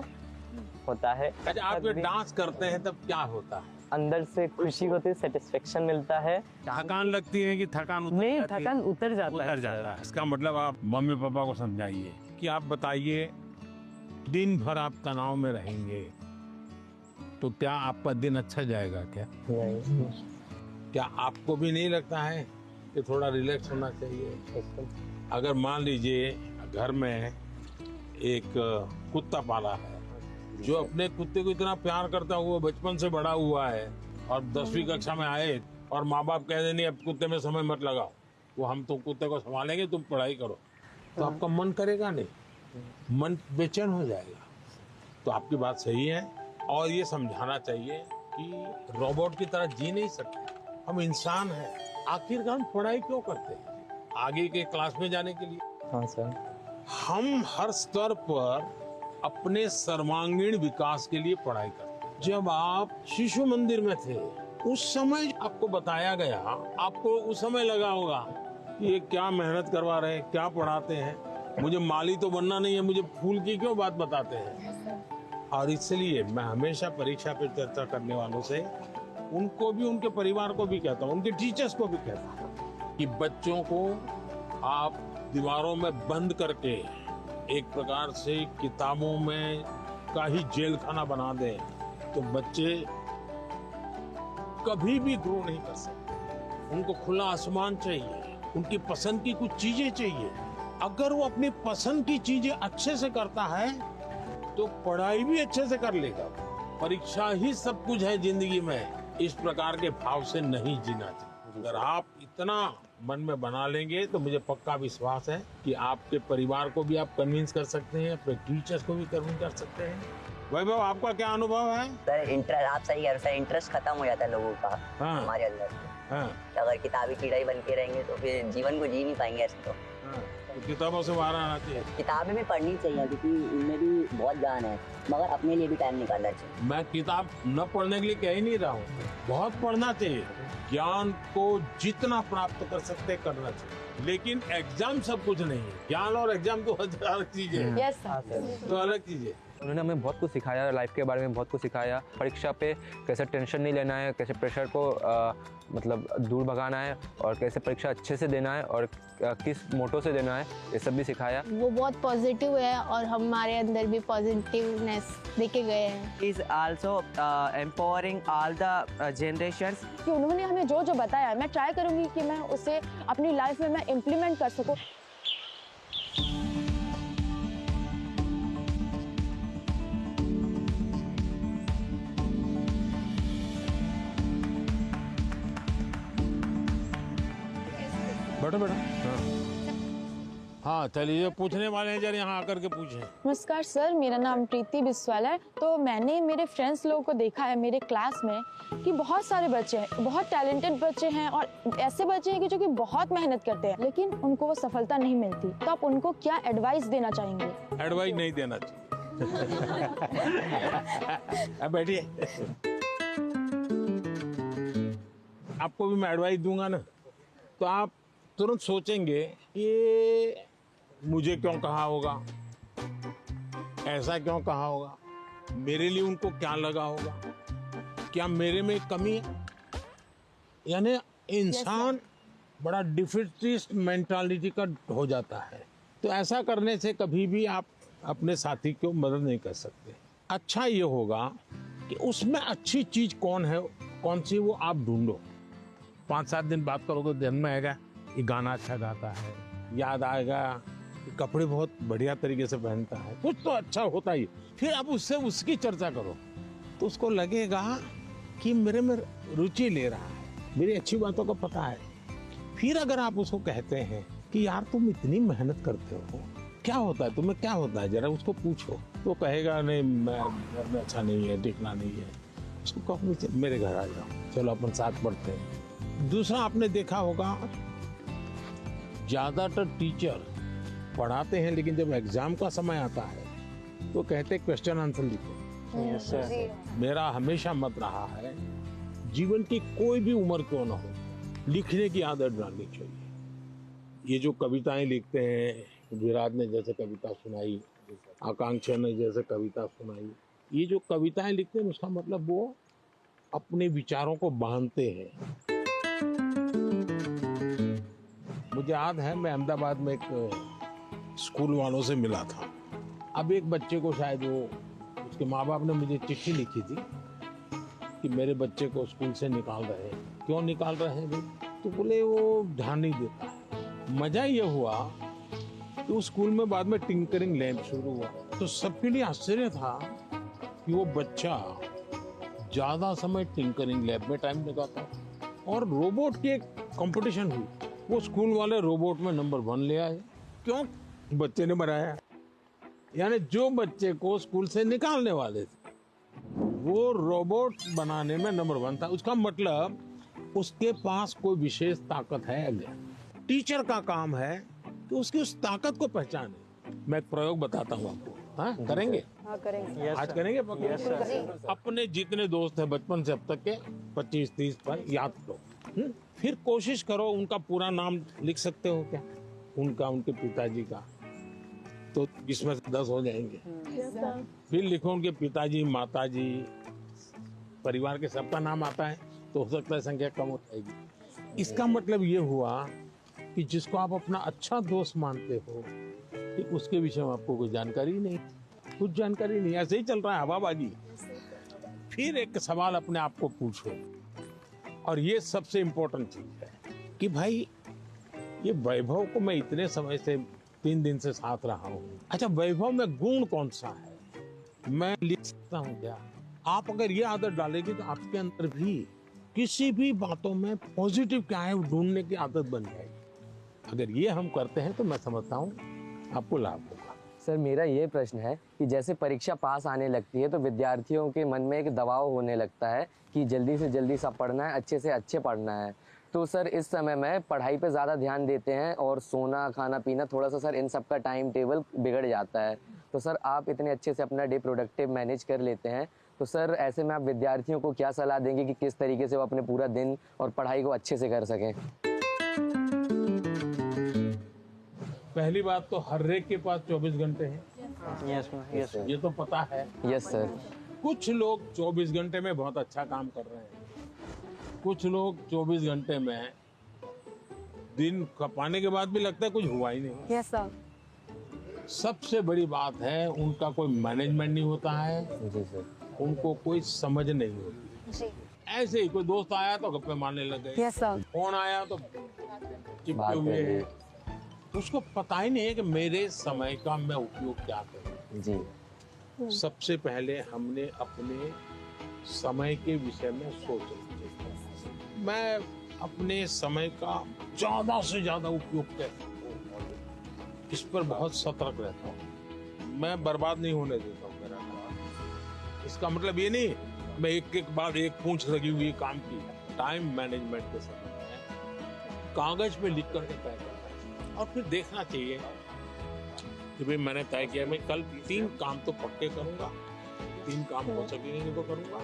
Speaker 13: होता है।
Speaker 5: अच्छा, आप जब डांस करते हैं तब क्या होता है?
Speaker 13: अंदर से खुशी होती है, सेटिस्फेक्शन मिलता है।
Speaker 5: थकान लगती है कि थकान उतर
Speaker 13: नहीं,
Speaker 5: जाती है?
Speaker 13: थकान उतर जाता है।
Speaker 5: उतर जाता है। इसका मतलब आप मम्मी पापा को समझाइए कि आप बताइए, दिन भर आप तनाव में रहेंगे तो क्या आपका दिन अच्छा जाएगा क्या?
Speaker 13: नहीं।
Speaker 5: क्या आपको भी नहीं लगता है कि थोड़ा रिलैक्स होना चाहिए? अगर मान लीजिए घर में एक कुत्ता पाला है जो अपने कुत्ते को इतना प्यार करता हुआ बचपन से बड़ा हुआ है और 10वीं कक्षा में आए और माँ बाप कह दे नहीं अब कुत्ते में समय मत लगाओ, वो हम तो कुत्ते को संभालेंगे, तुम पढ़ाई करो, तो आपका मन करेगा नहीं, मन बेचैन हो जाएगा। तो आपकी बात सही है और ये समझाना चाहिए कि रोबोट की तरह जी नहीं सकते, हम इंसान हैं। आखिरकार हम पढ़ाई क्यों करते हैं? आगे के क्लास में जाने के लिए।
Speaker 13: हाँ सर।
Speaker 5: हम हर स्तर पर अपने सर्वांगीण विकास के लिए पढ़ाई करते हैं। जब आप शिशु मंदिर में थे उस समय आपको बताया गया, आपको उस समय लगा होगा कि ये क्या मेहनत करवा रहे हैं, क्या पढ़ाते हैं, मुझे माली तो बनना नहीं है, मुझे फूल की क्यों बात बताते हैं। और इसलिए मैं हमेशा परीक्षा पे चर्चा करने वालों से उनको भी, उनके परिवार को भी कहता हूँ, उनके टीचर्स को भी कहता हूँ कि बच्चों को आप दीवारों में बंद करके एक प्रकार से किताबों में का ही जेल खाना बना दें तो बच्चे कभी भी ग्रो नहीं कर सकते। उनको खुला आसमान चाहिए, उनकी पसंद की कुछ चीजें चाहिए। अगर वो अपनी पसंद की चीजें अच्छे से करता है तो पढ़ाई भी अच्छे से कर लेगा। परीक्षा ही सब कुछ है जिंदगी में, इस प्रकार के भाव से नहीं जीना चाहिए। अगर आप इतना मन में बना लेंगे तो मुझे पक्का विश्वास है कि आपके परिवार को भी आप कन्विंस कर सकते हैं, अपने टीचर्स को भी कन्विंस कर सकते हैं। वैभव, आपका क्या अनुभव है?
Speaker 3: सर इंटरेस्ट, आप सही कह रहे हो सर, इंटरेस्ट खत्म हो जाता है लोगों का।
Speaker 5: हाँ।
Speaker 3: हमारे अंदर।
Speaker 5: हाँ।
Speaker 3: अगर किताबी कीड़ा ही बन के रहेंगे तो फिर जीवन को जी नहीं पाएंगे ऐसे तो।
Speaker 5: हाँ। तो किताबों से बाहर आना चाहिए।
Speaker 3: किताबें भी पढ़नी चाहिए क्योंकि उनमें भी बहुत ज्ञान है, मगर अपने लिए भी टाइम निकालना चाहिए।
Speaker 5: मैं किताब न पढ़ने के लिए कह ही नहीं रहा हूँ, बहुत पढ़ना चाहिए। ज्ञान को जितना प्राप्त कर सकते करना चाहिए, लेकिन एग्जाम सब कुछ नहीं है। ज्ञान और एग्जाम तो अलग चीज है।
Speaker 10: Yes sir.
Speaker 5: तो अलग चीज है।
Speaker 6: उन्होंने हमें बहुत कुछ सिखाया, लाइफ के बारे में बहुत कुछ सिखाया। परीक्षा पे कैसे टेंशन नहीं लेना है, कैसे प्रेशर को मतलब दूर भगाना है और कैसे परीक्षा अच्छे से देना है और किस मोटो से देना है, ये सब भी सिखाया।
Speaker 2: वो बहुत पॉजिटिव है और हमारे अंदर भी पॉजिटिवनेस देके गए हैं।
Speaker 14: Is also empowering all the generations.
Speaker 10: कि उन्होंने हमें जो जो बताया, मैं ट्राई करूंगी कि मैं उसे अपनी लाइफ में मैं इम्प्लीमेंट कर सकूं।
Speaker 5: बैठो बेटा। हाँ चलिए, पूछने वाले हैं जरा यहाँ आकर के पूछें।
Speaker 10: नमस्कार सर, मेरा नाम प्रीति बिस्वाल है। तो मैंने मेरे फ्रेंड्स लोगों को देखा है मेरे क्लास में कि बहुत सारे बच्चे हैं, बहुत टैलेंटेड बच्चे हैं और ऐसे बच्चे हैं कि जो कि बहुत मेहनत करते हैं लेकिन उनको वो सफलता नहीं मिलती। तो आप उनको क्या एडवाइस देना चाहेंगे?
Speaker 5: एडवाइस नहीं देना चाहिए। अब बैठिए। आपको भी मैं एडवाइस दूंगा ना, तो आप तुरंत सोचेंगे ये मुझे क्यों कहा होगा, ऐसा क्यों कहा होगा, मेरे लिए उनको क्या लगा होगा, क्या मेरे में कमी है। यानी इंसान बड़ा डिफिटिस्ट मेंटालिटी का हो जाता है। तो ऐसा करने से कभी भी आप अपने साथी को मदद नहीं कर सकते। अच्छा ये होगा कि उसमें अच्छी चीज कौन है, कौन सी, वो आप ढूंढो। 5-7 दिन बात करोगे तो ध्यान में आएगा ये गाना अच्छा गाता है, याद आएगा कि कपड़े बहुत बढ़िया तरीके से पहनता है, कुछ तो अच्छा होता ही। फिर आप उससे उसकी चर्चा करो तो उसको लगेगा कि मेरे में रुचि ले रहा है, मेरी अच्छी बातों को पता है। फिर अगर आप उसको कहते हैं कि यार तुम इतनी मेहनत करते हो, क्या होता है तुम्हें, क्या होता है, जरा उसको पूछो, तो कहेगा नहीं मैं अच्छा नहीं है, टिकना नहीं है। उसको कहो मेरे घर आ जाओ, चलो अपन साथ पढ़ते हैं। दूसरा आपने देखा होगा ज्यादातर टीचर पढ़ाते हैं लेकिन जब एग्जाम का समय आता है तो कहते क्वेश्चन आंसर लिखो। मेरा हमेशा मत रहा है जीवन की कोई भी उम्र क्यों ना हो, लिखने की आदत डालनी चाहिए। ये जो कविताएं लिखते हैं, विराट ने जैसे कविता सुनाई, आकांक्षा ने जैसे कविता सुनाई, ये जो कविताएं लिखते हैं उसका मतलब वो अपने विचारों को बांधते हैं। मुझे याद है मैं अहमदाबाद में एक स्कूल वालों से मिला था। अब एक बच्चे को शायद वो उसके माँ बाप ने मुझे चिट्ठी लिखी थी कि मेरे बच्चे को स्कूल से निकाल रहे हैं। क्यों निकाल रहे हैं भाई? तो बोले वो ध्यान नहीं देता है। मजा ये हुआ कि उस स्कूल में बाद में टिंकरिंग लैब शुरू हुआ, तो सबके लिए आश्चर्य था कि वो बच्चा ज्यादा समय टिंकरिंग लैब में टाइम लगाता। और रोबोट की एक कंपटीशन हुई, वो स्कूल वाले रोबोट में नंबर 1 ले आए। क्यों? बच्चे ने बनाया। यानी जो बच्चे को स्कूल से निकालने वाले थे वो रोबोट बनाने में नंबर 1 था। उसका मतलब उसके पास कोई विशेष ताकत है। टीचर का काम है कि उसकी उस ताकत को पहचाने। मैं एक प्रयोग बताता हूँ आपको। हाँ, करेंगे?
Speaker 12: हाँ, करेंगे।
Speaker 5: आज करेंगे? अपने जितने दोस्त हैं बचपन से अब तक के 25-30 पर याद करो। फिर कोशिश करो उनका पूरा नाम लिख सकते हो क्या, उनका, उनके पिताजी का, तो इसमें से 10 हो जाएंगे। फिर लिखो उनके पिताजी, माताजी, परिवार के सबका नाम आता है तो हो सकता है संख्या कम हो जाएगी। इसका मतलब ये हुआ कि जिसको आप अपना अच्छा दोस्त मानते हो कि उसके विषय में आपको कोई जानकारी नहीं, कुछ जानकारी नहीं, ऐसे ही चल रहा है हवाबाजी। फिर एक सवाल अपने आप को पूछो, और ये सबसे इम्पोर्टेंट चीज है कि भाई ये वैभव को मैं इतने समय से 3 दिन से साथ रहा हूँ, अच्छा वैभव में गुण कौन सा है, मैं लिख सकता हूँ क्या? आप अगर ये आदत डालेंगे तो आपके अंदर भी किसी भी बातों में पॉजिटिव क्या है ढूंढने की आदत बन जाएगी। अगर ये हम करते हैं तो मैं समझता हूँ आपको लाभ होगा।
Speaker 15: सर मेरा ये प्रश्न है कि जैसे परीक्षा पास आने लगती है तो विद्यार्थियों के मन में एक दबाव होने लगता है कि जल्दी से जल्दी सब पढ़ना है, अच्छे से अच्छे पढ़ना है। तो सर इस समय में पढ़ाई पे ज़्यादा ध्यान देते हैं और सोना, खाना पीना, थोड़ा सा सर इन सब का टाइम टेबल बिगड़ जाता है। तो सर आप इतने अच्छे से अपना डे प्रोडक्टिव मैनेज कर लेते हैं, तो सर ऐसे में आप विद्यार्थियों को क्या सलाह देंगे कि किस तरीके से वो अपने पूरा दिन और पढ़ाई को अच्छे से कर सकें?
Speaker 5: पहली बात तो हर एक के पास 24 घंटे हैं।
Speaker 15: यस
Speaker 5: ये तो पता है।
Speaker 15: Yes sir.
Speaker 5: कुछ लोग 24 घंटे में बहुत अच्छा काम कर रहे हैं, कुछ लोग 24 घंटे में दिन खपाने के बाद भी लगता है कुछ हुआ ही नहीं।
Speaker 12: Yes sir.
Speaker 5: सबसे बड़ी बात है उनका कोई मैनेजमेंट नहीं होता है।
Speaker 15: जी सर।
Speaker 5: उनको कोई समझ नहीं होती।
Speaker 12: जी।
Speaker 5: ऐसे ही कोई दोस्त आया तो गप्पे मारने लग गए।
Speaker 12: Yes sir.
Speaker 5: फोन आया तो चिपके हुए हैं। उसको पता ही नहीं है कि मेरे समय का मैं उपयोग क्या करूं।
Speaker 15: जी।
Speaker 5: सबसे पहले हमने अपने समय के विषय में सोचना चाहिए। मैं अपने समय का ज्यादा से ज्यादा उपयोग कैसे करूं, इस पर बहुत सतर्क रहता हूँ। मैं बर्बाद नहीं होने देता हूँ मेरा काम। इसका मतलब ये नहीं मैं एक बाद एक पूंछ लगी हुई काम की। टाइम मैनेजमेंट के समय में कागज पे लिख करके तय करना चाहिए और फिर देखना चाहिए कि भाई मैंने तय किया मैं कल 3 काम तो पक्के करूंगा, 3 काम हो सकेंगे तो करूंगा,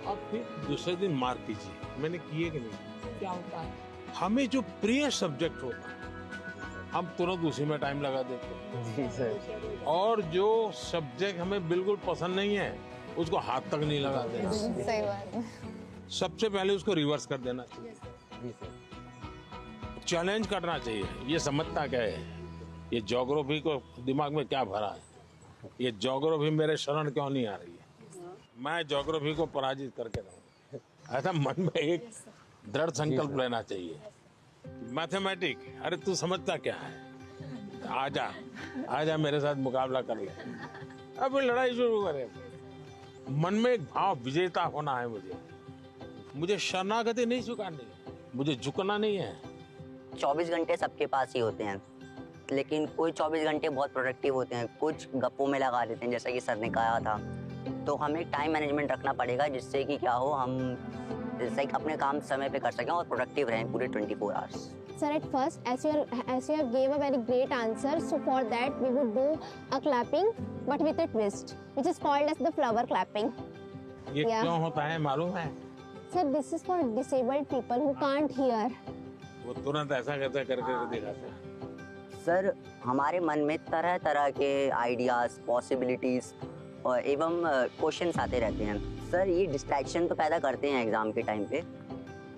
Speaker 5: और फिर दूसरे दिन मार्क कीजिए मैंने किए कि नहीं। क्या होता है हमें जो प्रिय सब्जेक्ट होता है हम तुरंत उसी में टाइम लगा देते हैं।
Speaker 15: जी सर।
Speaker 5: और जो सब्जेक्ट हमें बिल्कुल पसंद नहीं है उसको हाथ तक नहीं लगा देना।
Speaker 4: सही बात है।
Speaker 5: सबसे पहले उसको रिवर्स कर देना चाहिए।
Speaker 15: जी सर।
Speaker 5: चैलेंज करना चाहिए। ये समझता क्या है, ये ज्योग्राफी को दिमाग में क्या भरा है, ये ज्योग्राफी मेरे शरण क्यों नहीं आ रही है, मैं ज्योग्राफी को पराजित करके रहूं। ऐसा मन में एक दृढ़ संकल्प लेना चाहिए। मैथमेटिक, अरे तू समझता क्या है, आजा आजा मेरे साथ मुकाबला कर ले, अब लड़ाई शुरू करें। मन में एक भाव विजेता होना है। मुझे शरणागति नहीं स्वीकारनी है, मुझे झुकना नहीं है।
Speaker 3: 24 घंटे सबके पास ही होते हैं, लेकिन कोई 24 घंटे बहुत प्रोडक्टिव होते हैं, कुछ गप्पों में लगा देते हैं, जैसा कि सर ने कहा था। तो हमें टाइम मैनेजमेंट रखना पड़ेगा, जिससे कि क्या हो, हम जैसे अपने काम समय पे कर सकें और प्रोडक्टिव रहें पूरे 24 hours.
Speaker 2: Sir, at first, as you have gave a very great answer, so for that we would do a clapping, but with a twist, which is called as the flower clapping.
Speaker 5: ये क्यों होता है मालूम है?
Speaker 2: Sir, this is for disabled people who can't hear.
Speaker 5: वो तुरंत ऐसा कैसे करके दिखाते हैं।
Speaker 3: सर, हमारे मन में तरह तरह के आइडियाज, पॉसिबिलिटीज और एवं क्वेश्चंस आते रहते हैं। सर, ये डिस्ट्रैक्शन तो पैदा करते हैं एग्जाम के टाइम पे,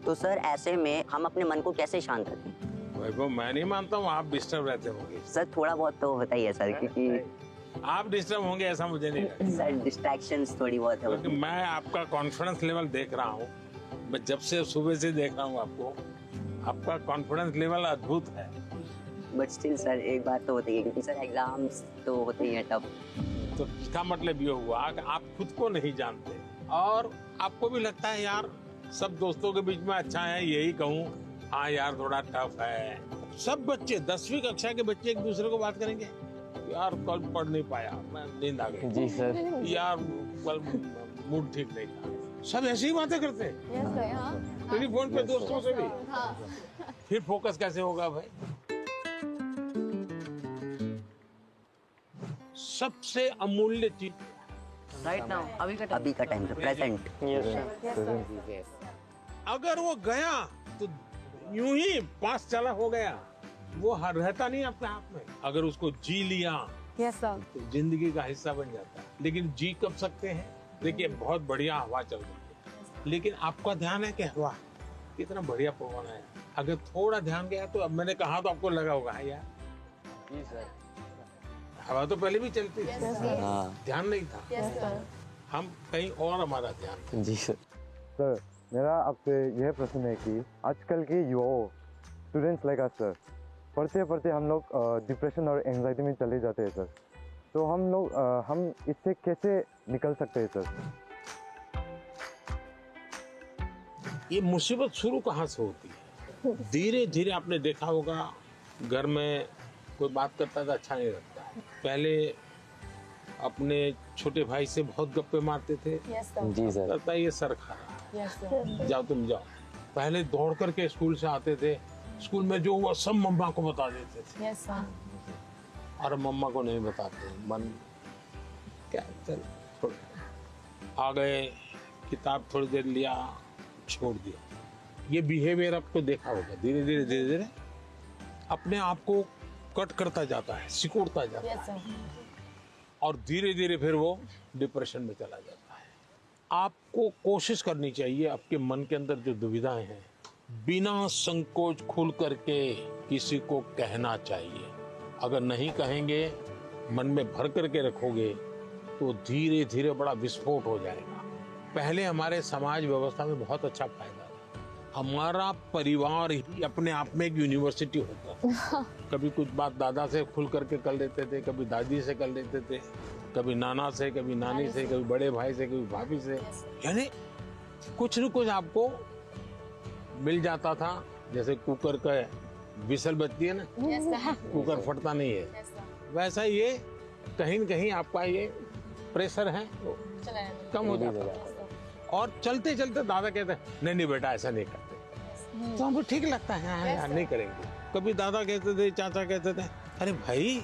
Speaker 3: तो सर ऐसे में हम अपने मन को कैसे शांत रखें?
Speaker 5: वैभव, मैं नहीं मानता हूँ आप डिस्टर्ब रहते होंगे।
Speaker 3: सर थोड़ा बहुत तो होता ही है सर, क्योंकि
Speaker 5: आप डिस्टर्ब होंगे ऐसा मुझे नहीं लगता।
Speaker 3: सर डिस्ट्रैक्शंस थोड़ी बहुत है।
Speaker 5: क्योंकि मैं आपका कॉन्फिडेंस लेवल देख रहा हूँ, मैं जब से सुबह से देख रहा हूँ आपको, आपका कॉन्फिडेंस लेवल अद्भुत है।
Speaker 3: बट स्टिल सर एक बात तो होती है, क्योंकि सर एग्जाम्स तो होते ही हैं टफ।
Speaker 5: तो इसका मतलब ये हुआ कि आप खुद को नहीं जानते और आपको भी लगता है यार सब दोस्तों के बीच में अच्छा है, यही कहूँ, हाँ यार थोड़ा टफ है। सब बच्चे 10वीं कक्षा के बच्चे एक दूसरे को बात करेंगे, यार कल पढ़ नहीं पाया, मैं नींद आ गई।
Speaker 15: जी सर।
Speaker 5: यार कल मूड ठीक नहीं था। सब ऐसी ही बातें करते हैं टेलीफोन पे दोस्तों से भी। फिर फोकस कैसे होगा भाई? सबसे अमूल्य चीज
Speaker 14: राइट नाउ, अभी
Speaker 3: का टाइम पे प्रेजेंट।
Speaker 5: अगर वो गया तो यूं ही पास चला हो गया, वो रहता नहीं अपने आप में। अगर उसको जी लिया तो जिंदगी का हिस्सा बन जाता है। लेकिन जी कब सकते हैं? देखिए बहुत बढ़िया हवा चल रही है, लेकिन आपका ध्यान है कि हवा कितना बढ़िया पवन है। अगर थोड़ा ध्यान गया तो, अब मैंने कहा तो आपको लगा होगा यार
Speaker 15: जी सर,
Speaker 5: हवा तो पहले भी चलती थी, ध्यान नहीं था।
Speaker 10: Yes,
Speaker 5: हम कहीं और हमारा ध्यान।
Speaker 15: जी सर।
Speaker 16: सर, मेरा आपसे यह प्रश्न है कि आजकल के युवाओं, स्टूडेंट्स लाइक अस सर, पढ़ते पढ़ते हम लोग डिप्रेशन और एंजाइटी में चले जाते हैं सर। तो हम इससे कैसे निकल सकते हैं सर?
Speaker 5: ये मुसीबत शुरू कहाँ से होती है? धीरे धीरे आपने देखा होगा, घर में कोई बात करता था अच्छा नहीं लगता। पहले अपने छोटे भाई से बहुत गप्पे मारते थे।
Speaker 15: जी सर।
Speaker 5: लगता है ये सर खा रहा है, जाओ तुम जाओ। पहले दौड़ करके स्कूल से आते थे, स्कूल में जो हुआ सब मम्मा को बता देते थे। और मम्मा को नहीं बताते, मन क्या चल आ गए, किताब थोड़ी देर लिया, छोड़ दिया। ये बिहेवियर आपको देखा होगा, धीरे धीरे धीरे धीरे अपने आप को कट करता जाता है, सिकुड़ता जाता है, और धीरे धीरे फिर वो डिप्रेशन में चला जाता है। आपको कोशिश करनी चाहिए, आपके मन के अंदर जो दुविधाएं हैं, बिना संकोच खुल करके किसी को कहना चाहिए। अगर नहीं कहेंगे, मन में भर करके रखोगे, तो धीरे धीरे बड़ा विस्फोट हो जाएगा। पहले हमारे समाज व्यवस्था में बहुत अच्छा फायदा था। हमारा परिवार ही अपने आप में एक यूनिवर्सिटी होता था। कभी कुछ बात दादा से खुल करके कर लेते थे, कभी दादी से कर लेते थे, कभी नाना से, कभी नानी से, कभी बड़े भाई से, कभी भाभी से। यानी कुछ न कुछ आपको मिल जाता था। जैसे कुकर का विसल बजती है ना, कुकर फटता नहीं है, वैसा ये कहीं न कहीं आपका ये प्रेशर है वो कम हो जाता है। और चलते चलते दादा कहते हैं नहीं बेटा ऐसा नहीं करते, तो हमको ठीक लगता है, हाँ यार नहीं करेंगे। कभी दादा कहते थे, चाचा कहते थे, अरे भाई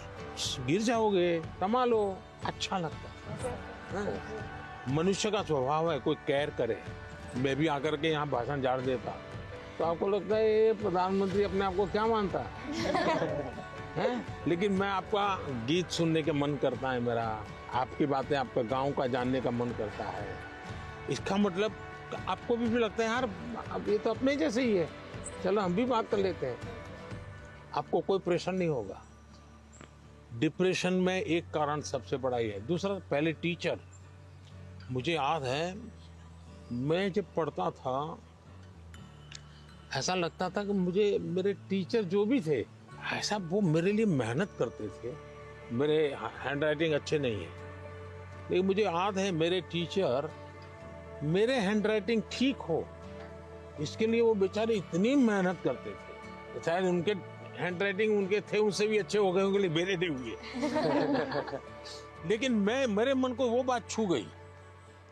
Speaker 5: गिर जाओगे, कमा लो, अच्छा लगता है। मनुष्य का स्वभाव है, कोई केयर करे। मैं भी आकर के यहाँ भाषण झाड़ देता, तो आपको लगता है ये प्रधानमंत्री अपने आप को क्या मानता है? लेकिन मैं आपका गीत सुनने के मन करता है मेरा, आपकी बातें, आपका गांव का जानने का मन करता है। इसका मतलब आपको भी लगता है यार अब ये तो अपने जैसे ही है, चलो हम भी बात कर लेते हैं। आपको कोई प्रेशर नहीं होगा। डिप्रेशन में एक कारण सबसे बड़ा ही है। दूसरा, पहले टीचर, मुझे याद है मैं जब पढ़ता था ऐसा लगता था कि मुझे मेरे टीचर जो भी थे ऐसा वो मेरे लिए मेहनत करते थे। मेरे हैंड राइटिंग अच्छे नहीं है, लेकिन मुझे याद है मेरे टीचर मेरे हैंड राइटिंग ठीक हो इसके लिए वो बेचारे इतनी मेहनत करते थे। शायद उनके हैंड राइटिंग उनके थे उनसे भी अच्छे हो गए होंगे, मेरे नहीं हुए। लेकिन मेरे मन को वो बात छू गई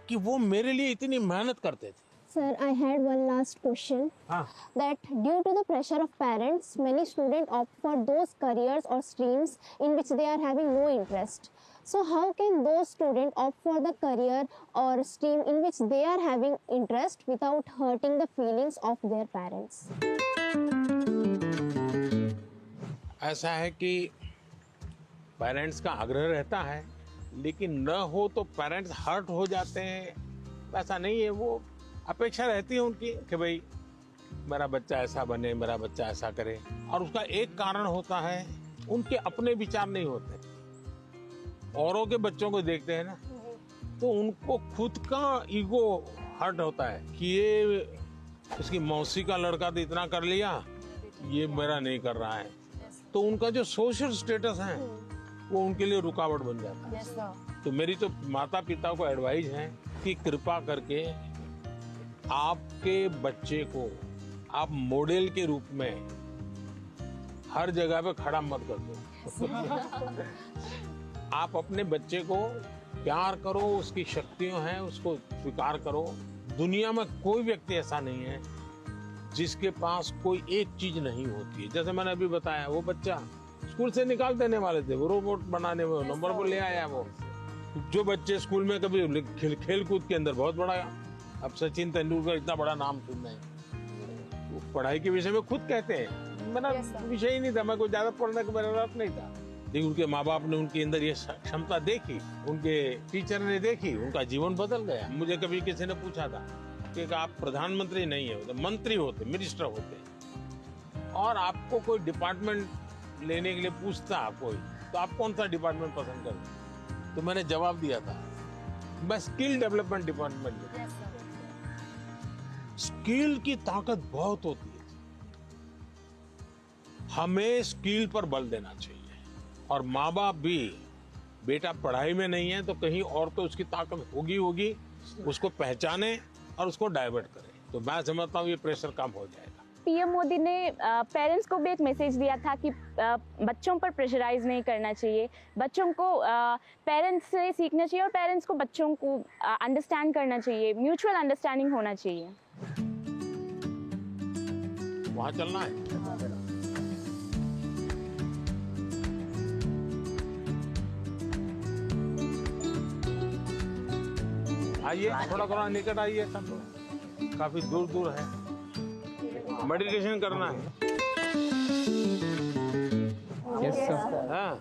Speaker 5: कि वो मेरे लिए इतनी मेहनत करते थे।
Speaker 2: Sir, I had one last question. That due to the pressure of parents, many students opt for those careers or streams in which they are having no interest. So how can those students opt for the career or stream in which they are having interest without hurting the feelings of their parents?
Speaker 5: ऐसा है कि parents का आग्रह रहता है, लेकिन न हो तो पेरेंट्स हर्ट हो जाते हैं। ऐसा नहीं है, वो अपेक्षा रहती है उनकी कि भाई मेरा बच्चा ऐसा बने, मेरा बच्चा ऐसा करे। और उसका एक कारण होता है उनके अपने विचार नहीं होते। औरों के बच्चों को देखते हैं ना, तो उनको खुद का ईगो हर्ट होता है कि ये उसकी मौसी का लड़का तो इतना कर लिया, ये मेरा नहीं कर रहा है। तो उनका जो सोशल स्टेटस है वो उनके लिए रुकावट बन जाता है। तो मेरी तो माता पिता को एडवाइस है कि कृपा करके आपके बच्चे को आप मॉडल के रूप में हर जगह पे खड़ा मत कर दो। आप अपने बच्चे को प्यार करो, उसकी शक्तियां हैं उसको स्वीकार करो। दुनिया में कोई व्यक्ति ऐसा नहीं है जिसके पास कोई एक चीज नहीं होती है। जैसे मैंने अभी बताया, वो बच्चा स्कूल से निकाल देने वाले थे, वो रोबोट बनाने में नंबर पर ले आया। वो जो बच्चे स्कूल में कभी खेल कूद के अंदर बहुत बड़ा, अब सचिन तेंदुलकर इतना बड़ा नाम सुन रहे हैं, वो पढ़ाई के विषय में खुद कहते हैं मेरा विषय ही नहीं था, मैं कोई ज्यादा पढ़ने का मेरा रस नहीं था। लेकिन उनके माँ बाप ने उनके अंदर ये क्षमता देखी, उनके टीचर ने देखी, उनका जीवन बदल गया। मुझे कभी किसी ने पूछा था कि आप प्रधानमंत्री नहीं है, मंत्री होते, मिनिस्टर होते, और आपको कोई डिपार्टमेंट लेने के लिए पूछता कोई, तो आप कौन सा डिपार्टमेंट पसंद करें? तो मैंने जवाब दिया था मैं स्किल डेवलपमेंट डिपार्टमेंट। स्किल की ताकत बहुत होती है, हमें स्किल पर बल देना चाहिए। और माँ बाप भी, बेटा पढ़ाई में नहीं है तो कहीं और तो उसकी ताकत होगी, उसको पहचाने और उसको डाइवर्ट करें। तो मैं समझता हूँ ये प्रेशर कम हो जाएगा।
Speaker 10: पीएम मोदी ने पेरेंट्स को भी एक मैसेज दिया था कि बच्चों पर प्रेशराइज नहीं करना चाहिए, बच्चों को पेरेंट्स से सीखना चाहिए और पेरेंट्स को बच्चों को अंडरस्टैंड करना चाहिए, म्यूचुअल अंडरस्टैंडिंग होना चाहिए।
Speaker 5: वहाँ चलना है। आइए, थोड़ा निकट आइए, सब लोग काफी दूर दूर है। मेडिटेशन करना है।
Speaker 6: Yes sir.
Speaker 5: हाँ,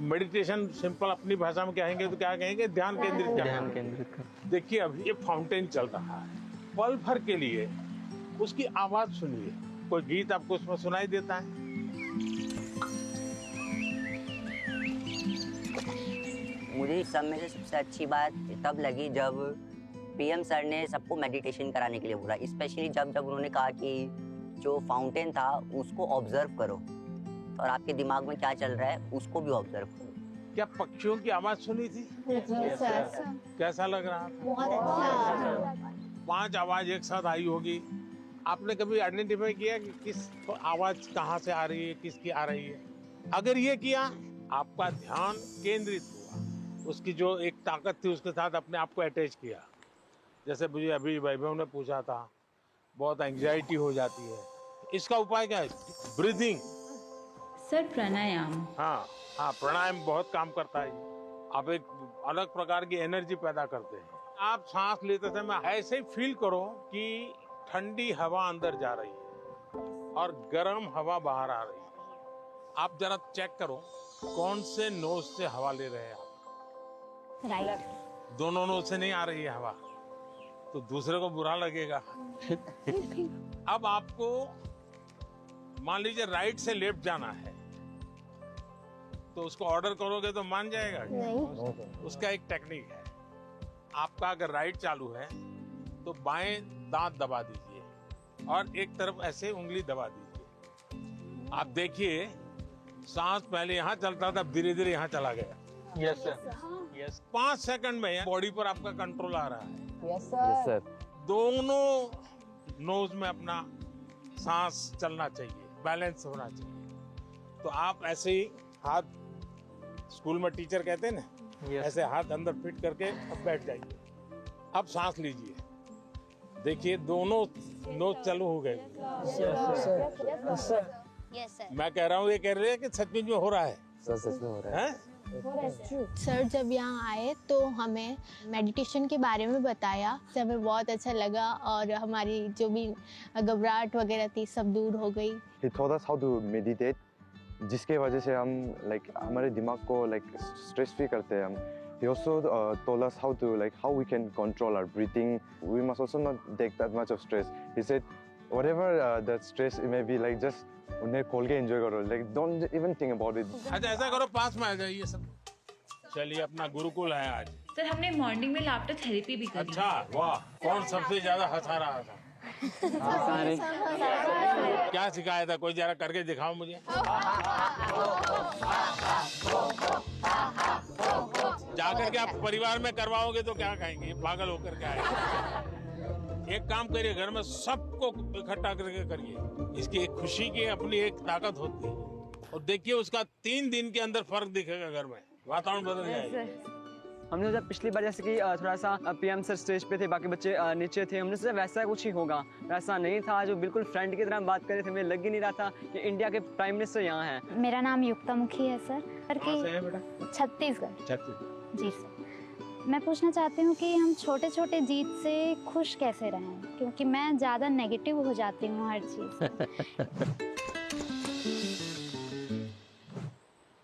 Speaker 5: मेडिटेशन सिंपल अपनी भाषा में कहेंगे तो क्या कहेंगे? ध्यान केंद्रित करना।
Speaker 6: ध्यान केंद्रित कर।
Speaker 5: देखिए अभी ये फाउंटेन चल रहा है, पल भर के लिए उसकी आवाज सुनिए। कोई गीत आपको उसमें सुनाई देता है?
Speaker 3: मुझे सब में से सबसे अच्छी बात तब लगी जब पीएम सर ने सबको मेडिटेशन कराने के लिए बोला, स्पेशली जब उन्होंने कहा कि जो फाउंटेन था उसको ऑब्जर्व करो और आपके दिमाग में क्या चल रहा है उसको भी ऑब्जर्व करो।
Speaker 5: क्या पक्षियों की आवाज सुनी थी? कैसा लग रहा था?
Speaker 2: बहुत अच्छा।
Speaker 5: 5 आवाज एक साथ आई होगी। आपने कभी आइडेंटिफाई किया कि किस आवाज कहाँ से आ रही है, किसकी आ रही है? अगर ये किया, आपका ध्यान केंद्रित हुआ, उसकी जो एक ताकत थी उसके साथ अपने आप को अटैच किया। जैसे मुझे अभी वैभव ने पूछा था, बहुत एंजाइटी हो जाती है, इसका उपाय क्या है? ब्रीदिंग।
Speaker 17: सर प्राणायाम।
Speaker 5: हाँ, प्राणायाम बहुत काम करता है। आप एक अलग प्रकार की एनर्जी पैदा करते हैं। आप सांस लेते समय ऐसे ही फील करो कि ठंडी हवा अंदर जा रही है, और गर्म हवा बाहर आ रही है। आप जरा चेक करो कौन से नोज से हवा ले रहे हैं आप।
Speaker 2: राइट।
Speaker 5: दोनों नोज से नहीं आ रही है हवा, तो दूसरे को बुरा लगेगा। अब आपको मान लीजिए राइट से लेफ्ट जाना है, तो उसको ऑर्डर करोगे तो मान जाएगा?
Speaker 2: नहीं।
Speaker 5: उसका एक टेक्निक है। आपका अगर राइट चालू है तो बाएं दांत दबा दीजिए और एक तरफ ऐसे उंगली दबा दीजिए। आप देखिए सांस पहले यहाँ चलता था, धीरे धीरे यहाँ चला गया।
Speaker 11: Yes sir.
Speaker 5: यस। 5 सेकंड में बॉडी पर आपका कंट्रोल आ रहा है।
Speaker 12: Yes sir.
Speaker 5: दोनों नोज में अपना सांस चलना चाहिए, बैलेंस होना चाहिए। तो आप ऐसे ही हाथ, स्कूल में टीचर कहते हैं ना, ऐसे हाथ अंदर फिट करके अब बैठ जाइए। अब सांस लीजिए, देखिए दोनों नोज चालू हो गए। मैं कह रहा हूँ, ये कह रहे हैं कि सचमुच में हो रहा है।
Speaker 15: सच में हो रहा है।
Speaker 18: सर जब यहाँ आए तो हमें मेडिटेशन के बारे में बताया, तो हमें बहुत अच्छा लगा और हमारी जो भी घबराहट वगैरह थी सब दूर हो गई।
Speaker 16: He taught us how to meditate, जिसके वजह से हम हमारे दिमाग को स्ट्रेस फ्री करते हैं हम। He also told us how we can control our breathing. We must also not take that much of stress. He said, whatever that stress it may be, just उन्हें खोल के enjoy करो, don't even think about it.
Speaker 5: अच्छा ऐसा करो, पास में आ जाइए सब। चलिए, अपना गुरुकुल है आज।
Speaker 17: सर हमने मॉर्निंग में लाफ्टर थेरेपी भी करी।
Speaker 5: अच्छा, वाह। कौन सबसे ज्यादा हंसा रहा था? क्या सिखाया था? कोई जरा करके दिखाओ मुझे। जाकर के आप परिवार में करवाओगे तो क्या कहेंगे? पागल होकर के आएंगे। एक काम करिए, घर में सबको इकट्ठा करके करिए। इसकी एक खुशी की अपनी एक ताकत होती है, और देखिए उसका 3 दिन के अंदर फर्क दिखेगा। घर में वातावरण बदल जाएगा।
Speaker 8: हमने जब पिछली बार जैसे कि थोड़ा सा पीएम सर स्टेज पे थे, बाकी बच्चे नीचे थे, हमने सोचा वैसा कुछ ही होगा। वैसा नहीं था, जो बिल्कुल फ्रेंड की तरह बात कर रहे थे। मुझे लग ही नहीं रहा था कि इंडिया के प्राइम मिनिस्टर यहाँ हैं।
Speaker 19: मेरा नाम युक्ता मुखी है सर।
Speaker 5: कहाँ से है बेटा?
Speaker 19: छत्तीसगढ़। जी सर। मैं पूछना चाहती हूँ कि हम छोटे छोटे जीत से खुश कैसे रहें, क्योंकि मैं ज़्यादा नेगेटिव हो जाती हूँ हर चीज़।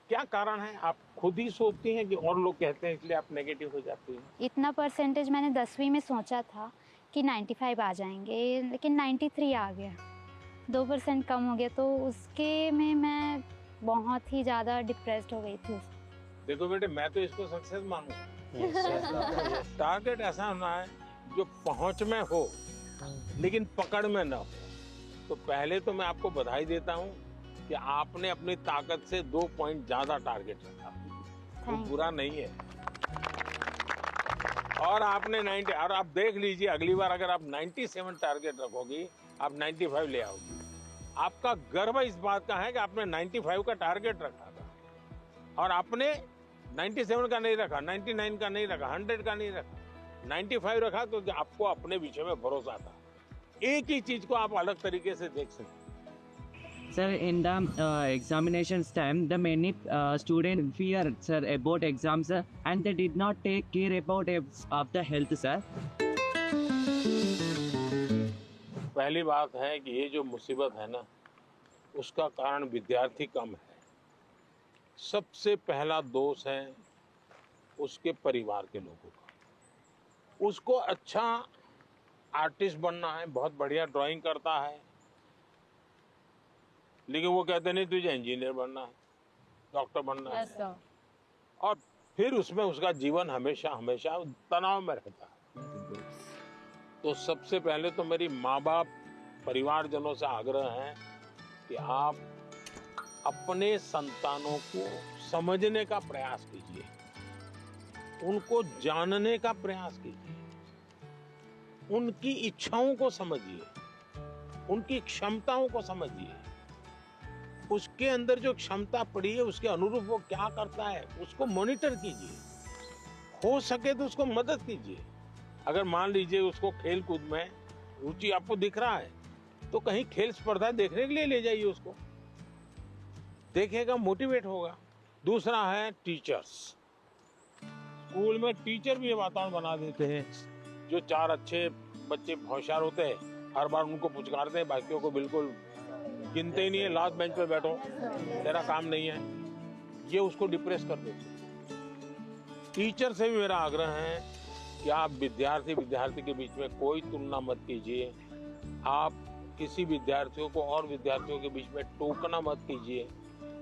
Speaker 5: क्या कारण है? आप खुद ही सोचती हैं कि और लोग कहते हैं इसलिए आप नेगेटिव हो जाती हैं?
Speaker 19: इतना परसेंटेज मैंने 10वीं में सोचा था कि 95 आ जाएंगे, लेकिन 93 आ गया। 2% कम हो गया, तो उसके में मैं बहुत ही ज़्यादा डिप्रेस्ड हो गई थी।
Speaker 5: देखो बेटे, मैं तो इसको सक्सेस मानूंगा। टारगेट ऐसा होना है जो पहुंच में हो लेकिन पकड़ में ना हो। तो पहले तो मैं आपको बधाई देता हूं कि आपने अपनी ताकत से 2 पॉइंट ज्यादा टारगेट रखा, वो बुरा नहीं है। और आपने 90, और आप देख लीजिए अगली बार अगर आप 97 टारगेट रखोगी, आप 95 ले आओगी। आपका गर्व इस बात का है कि आपने 95 का टारगेट रखा था और आपने 97 का नहीं रखा, 99 का नहीं रखा, 100 का नहीं रखा, 95 रखा। तो आपको अपने विषय में भरोसा था। एक ही चीज को आप अलग तरीके से देख सकते।
Speaker 14: Sir, in the examinations time, the many students fear, sir, about exams, sir, and they did not take care about of the health, sir.
Speaker 5: पहली बात है कि ये जो मुसीबत है ना, उसका कारण विद्यार्थी कम है। सबसे पहला दोष है उसके परिवार के लोगों का। उसको अच्छा आर्टिस्ट बनना है, बहुत बढ़िया ड्राइंग करता है, लेकिन वो कहते नहीं तुझे इंजीनियर बनना है, डॉक्टर बनना है। और फिर उसमें उसका जीवन हमेशा हमेशा तनाव में रहता है। तो सबसे पहले तो मेरी माँ बाप परिवारजनों से आग्रह है कि आप अपने संतानों को समझने का प्रयास कीजिए, उनको जानने का प्रयास कीजिए, उनकी इच्छाओं को समझिए, उनकी क्षमताओं को समझिए। उसके अंदर जो क्षमता पड़ी है उसके अनुरूप वो क्या करता है उसको मॉनिटर कीजिए। हो सके तो उसको मदद कीजिए। अगर मान लीजिए उसको खेल कूद में रुचि आपको दिख रहा है तो कहीं खेल स्पर्धा देखने के लिए ले जाइए उसको, देखेगा, मोटिवेट होगा। दूसरा है टीचर्स। स्कूल में टीचर भी ये वातावरण बना देते हैं, जो 4 अच्छे बच्चे होशियार होते हैं हर बार उनको पुचकारते हैं, बाकियों को बिल्कुल गिनते ही नहीं है, लास्ट बेंच पे बैठो, तेरा काम नहीं है, ये उसको डिप्रेस कर देते। टीचर से भी मेरा आग्रह है कि आप विद्यार्थी के बीच में कोई तुलना मत कीजिए। आप किसी विद्यार्थियों को और विद्यार्थियों के बीच में टोकना मत कीजिए।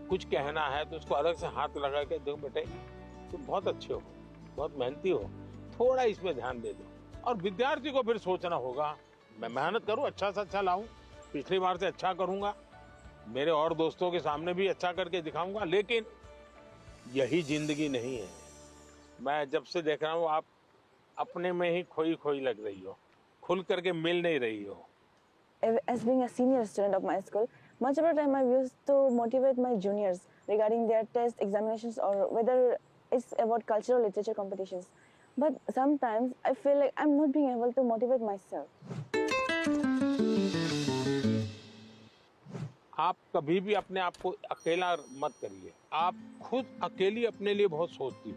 Speaker 5: कुछ कहना है तो उसको अलग से हाथ लगा के, देखो बेटे तुम बहुत अच्छे हो, बहुत मेहनती हो, थोड़ा इसमें ध्यान दे दो। और विद्यार्थी को फिर सोचना होगा, मैं मेहनत करूं, अच्छा से अच्छा लाऊं, पिछली बार से अच्छा करूंगा, मेरे और दोस्तों के सामने भी अच्छा करके दिखाऊंगा। लेकिन यही जिंदगी नहीं है। मैं जब से देख रहा हूँ आप अपने में ही खोई लग रही हो, खुल करके मिल नहीं रही हो।
Speaker 10: As being a senior student of my school, much of the time I used to motivate my juniors regarding their test examinations or whether it's about cultural literature competitions. But sometimes I feel like I'm not being able to motivate myself.
Speaker 5: आप कभी भी अपने आप को अकेला मत करिए। आप खुद अकेली अपने लिए बहुत सोचती हो,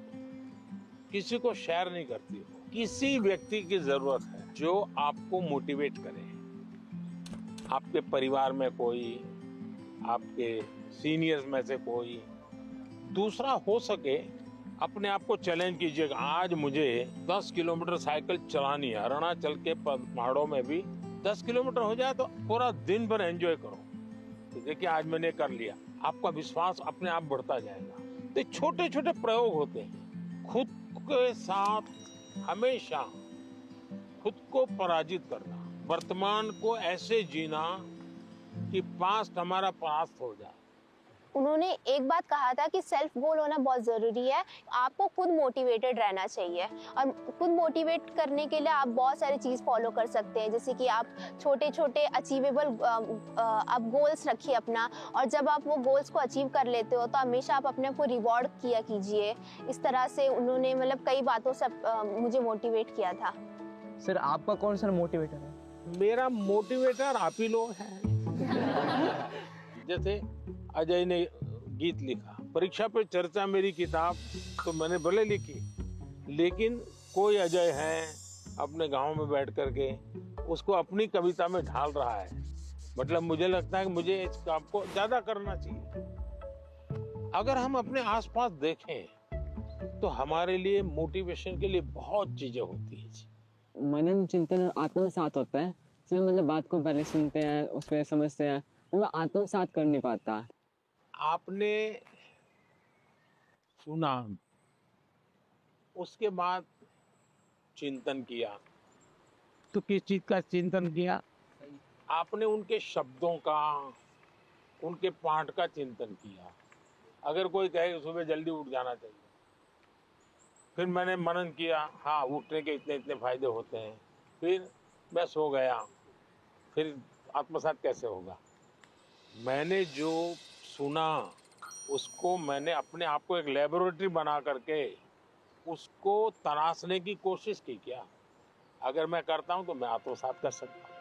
Speaker 5: किसी को शेयर नहीं करती हो। किसी व्यक्ति की जरूरत है जो आपको मोटिवेट करे। आपके परिवार में कोई, आपके सीनियर्स में से कोई, दूसरा हो सके अपने आप को चैलेंज कीजिएगा। आज मुझे 10 किलोमीटर साइकिल चलानी है, अरुणाचल के पहाड़ों में भी 10 किलोमीटर हो जाए तो पूरा दिन भर एंजॉय करो। तो देखिए आज मैंने कर लिया, आपका विश्वास अपने आप बढ़ता जाएगा। तो छोटे छोटे प्रयोग होते हैं। खुद के साथ हमेशा खुद को पराजित करना, वर्तमान को ऐसे जीना कि पास्ट हमारा पास्ट हो जाए।
Speaker 2: उन्होंने एक बात कहा था कि सेल्फ गोल होना बहुत ज़रूरी है। आपको खुद मोटिवेटेड रहना चाहिए और खुद मोटिवेट करने के लिए आप बहुत सारी चीज़ फॉलो कर सकते हैं, जैसे कि आप छोटे छोटे अचीवेबल आप गोल्स रखिए अपना, और जब आप वो गोल्स को अचीव कर लेते हो तो हमेशा आप अपने आप को रिवॉर्ड किया कीजिए। इस तरह से उन्होंने मतलब कई बातों से मुझे मोटिवेट किया था।
Speaker 8: सर आपका कौन सा मोटिवेटर है?
Speaker 5: मेरा मोटिवेटर आप ही लोग हैं। जैसे अजय ने गीत लिखा, परीक्षा पे चर्चा मेरी किताब तो मैंने भले लिखी, लेकिन कोई अजय है अपने गांव में बैठ करके उसको अपनी कविता में ढाल रहा है। मतलब मुझे लगता है कि मुझे इस काम को ज्यादा करना चाहिए। अगर हम अपने आसपास देखें तो हमारे लिए मोटिवेशन के लिए बहुत चीजें होती हैं।
Speaker 8: मनन चिंतन आत्मसात होता है। मतलब बात को पहले सुनते हैं, उस पर समझते हैं, वो आत्मसात कर नहीं पाता।
Speaker 5: आपने सुना, उसके बाद चिंतन किया, तो किस चीज का चिंतन किया? आपने उनके शब्दों का, उनके पाठ का चिंतन किया। अगर कोई कहे सुबह जल्दी उठ जाना चाहिए, फिर मैंने मनन किया, हाँ उठने के इतने इतने फायदे होते हैं, फिर मैं सो गया, फिर आत्मसात कैसे होगा? मैंने जो सुना उसको मैंने अपने आप को एक लेबोरेटरी बना करके उसको तराशने की कोशिश की। क्या अगर मैं करता हूं तो मैं आत्मसात कर सकता हूं।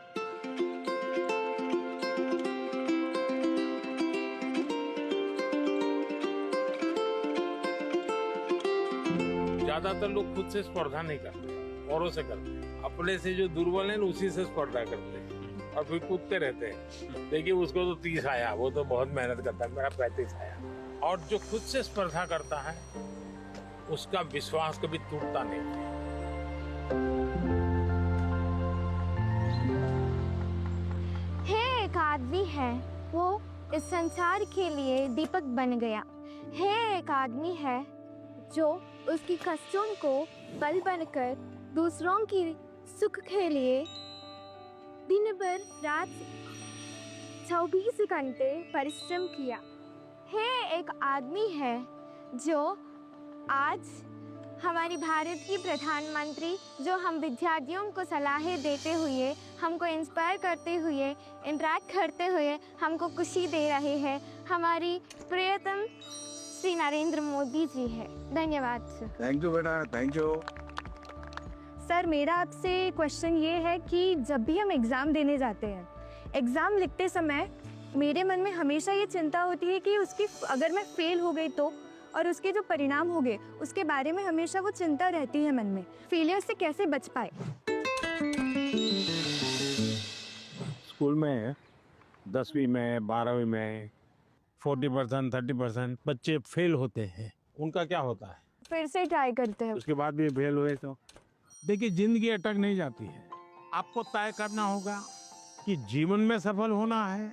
Speaker 5: ज्यादातर लोग खुद से स्पर्धा नहीं करते, औरों से करते हैं। अपने से जो दुर्बल है उसी से स्पर्धा करते हैं और फिर कूदते रहते हैं। देखिए उसको तो 30 आया, वो तो बहुत मेहनत करता है, मेरा 35 आया। और जो खुद से स्पर्धा करता है उसका विश्वास कभी टूटता नहीं।
Speaker 4: है एक आदमी है, वो इस संसार के लिए दीपक बन गया। है एक आदमी है जो उसकी कष्टों को बल बनकर दूसरों की सुख के लिए दिन भर रात 24 घंटे परिश्रम किया। है एक आदमी है जो आज हमारी भारत की प्रधानमंत्री, जो हम विद्यार्थियों को सलाहें देते हुए, हमको इंस्पायर करते हुए, इंटरेक्ट करते हुए हमको खुशी दे रहे हैं, हमारी प्रियतम श्री नरेंद्र मोदी जी है। धन्यवाद सर।
Speaker 20: थैंक यू बेटा, थैंक यू।
Speaker 21: सर मेरा आपसे क्वेश्चन ये है कि जब भी हम एग्ज़ाम देने जाते हैं, एग्ज़ाम लिखते समय मेरे मन में हमेशा ये चिंता होती है कि उसकी अगर मैं फेल हो गई तो, और उसके जो परिणाम हो गए उसके बारे में हमेशा वो चिंता रहती है मन में। फेलियर से कैसे बच पाए?
Speaker 5: स्कूल में 10वीं में 12वीं में 40% 30% बच्चे फेल होते हैं, उनका क्या होता है?
Speaker 21: फिर से ट्राई करते हैं।
Speaker 5: उसके बाद भी फेल हुए तो देखिए, जिंदगी अटक नहीं जाती है। आपको तय करना होगा कि जीवन में सफल होना है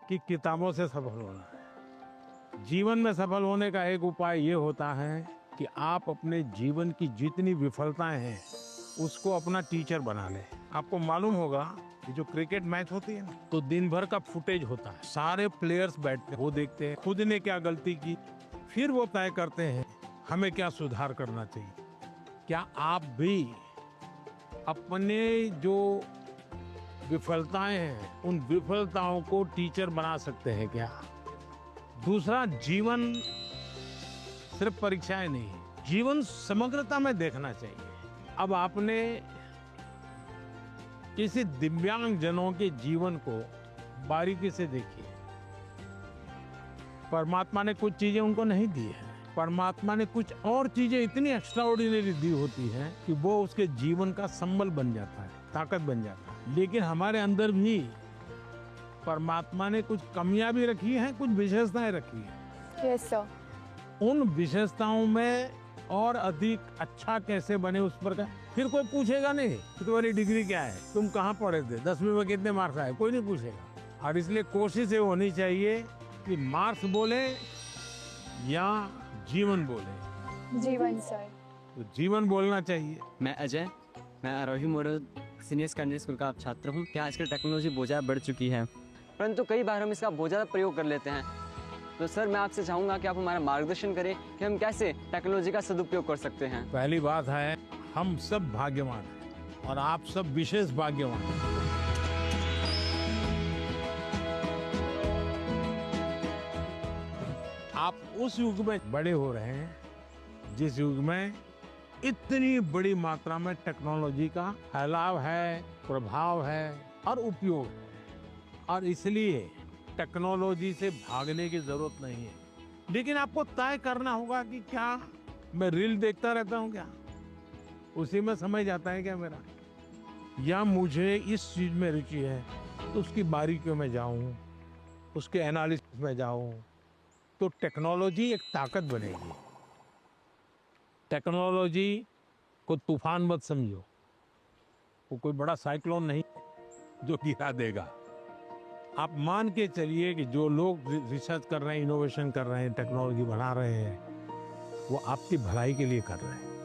Speaker 5: कि किताबों से सफल होना है। जीवन में सफल होने का एक उपाय ये होता है कि आप अपने जीवन की जितनी विफलताएं हैं उसको अपना टीचर बना लें। आपको मालूम होगा कि जो क्रिकेट मैच होती है ना, तो दिन भर का फुटेज होता है, सारे प्लेयर्स बैठते हैं, वो देखते हैं खुद ने क्या गलती की, फिर वो तय करते हैं हमें क्या सुधार करना चाहिए। क्या आप भी अपने जो विफलताएं हैं उन विफलताओं को टीचर बना सकते हैं क्या? दूसरा, जीवन सिर्फ परीक्षाएं नहीं, जीवन समग्रता में देखना चाहिए। अब आपने किसी दिव्यांग जनों के जीवन को बारीकी से देखिए। परमात्मा ने कुछ चीजें उनको नहीं दी है, परमात्मा ने कुछ और चीजें इतनी एक्स्ट्राऑर्डिनरी दी होती हैं कि वो उसके जीवन का संबल बन जाता है, ताकत बन जाता है। लेकिन हमारे अंदर भी परमात्मा ने कुछ कमियां भी रखी हैं, कुछ विशेषताएं रखी हैं।
Speaker 21: Yes sir.
Speaker 5: उन विशेषताओं में और अधिक अच्छा कैसे बने उस पर का फिर कोई पूछेगा नहीं कि तुम्हारी डिग्री क्या है, तुम कहाँ पढ़े थे, 10वीं में कितने मार्क्स आए, कोई नहीं पूछेगा। और इसलिए कोशिश ये होनी चाहिए कि मार्क्स बोले या जीवन बोले।
Speaker 21: जीवन सर।
Speaker 5: तो जीवन बोलना चाहिए।
Speaker 8: मैं अजय, मैं आरोही मॉडल सीनियर सेकेंडरी स्कूल का छात्र हूँ। क्या आजकल टेक्नोलॉजी बहुत ज़्यादा बढ़ चुकी है, परंतु कई बार हम इसका बहुत ज़्यादा प्रयोग कर लेते हैं। तो सर, मैं आपसे चाहूँगा कि आप हमारा मार्गदर्शन करें कि हम कैसे टेक्नोलॉजी का सदुपयोग कर सकते हैं।
Speaker 5: पहली बात है, हम सब भाग्यवान हैं और आप सब विशेष भाग्यवान हैं। आप उस युग में बड़े हो रहे हैं जिस युग में इतनी बड़ी मात्रा में टेक्नोलॉजी का फैलाव है, प्रभाव है और उपयोग है। और इसलिए टेक्नोलॉजी से भागने की जरूरत नहीं है। लेकिन आपको तय करना होगा कि क्या मैं रील देखता रहता हूँ, क्या उसी में समय जाता है क्या मेरा, या मुझे इस चीज में रुचि है तो उसकी बारीकियों में जाऊं, उसके एनालिसिस में जाऊं, तो टेक्नोलॉजी एक ताकत बनेगी। टेक्नोलॉजी को तूफान मत समझो, वो कोई बड़ा साइक्लोन नहीं जो गिरा देगा। आप मान के चलिए कि जो लोग रिसर्च कर रहे हैं, इनोवेशन कर रहे हैं, टेक्नोलॉजी बना रहे हैं, वो आपकी भलाई के लिए कर रहे हैं।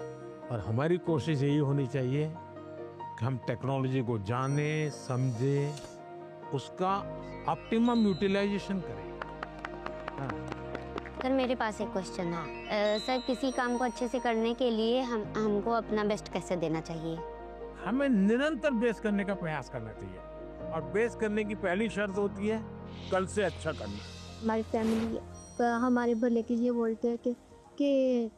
Speaker 5: और हमारी कोशिश यही होनी चाहिए कि हम टेक्नोलॉजी को जानें, समझें, उसका ऑप्टिमम यूटिलाइजेशन करें।
Speaker 20: सर, मेरे पास एक क्वेश्चन है। सर, किसी काम को अच्छे से करने के लिए हमको अपना बेस्ट कैसे देना चाहिए?
Speaker 5: हमें निरंतर बेस्ट करने का प्रयास करना चाहिए, और बेस्ट करने की पहली शर्त होती है कल से अच्छा करना।
Speaker 18: हमारी फैमिली हमारे भले के लिए बोलते हैं कि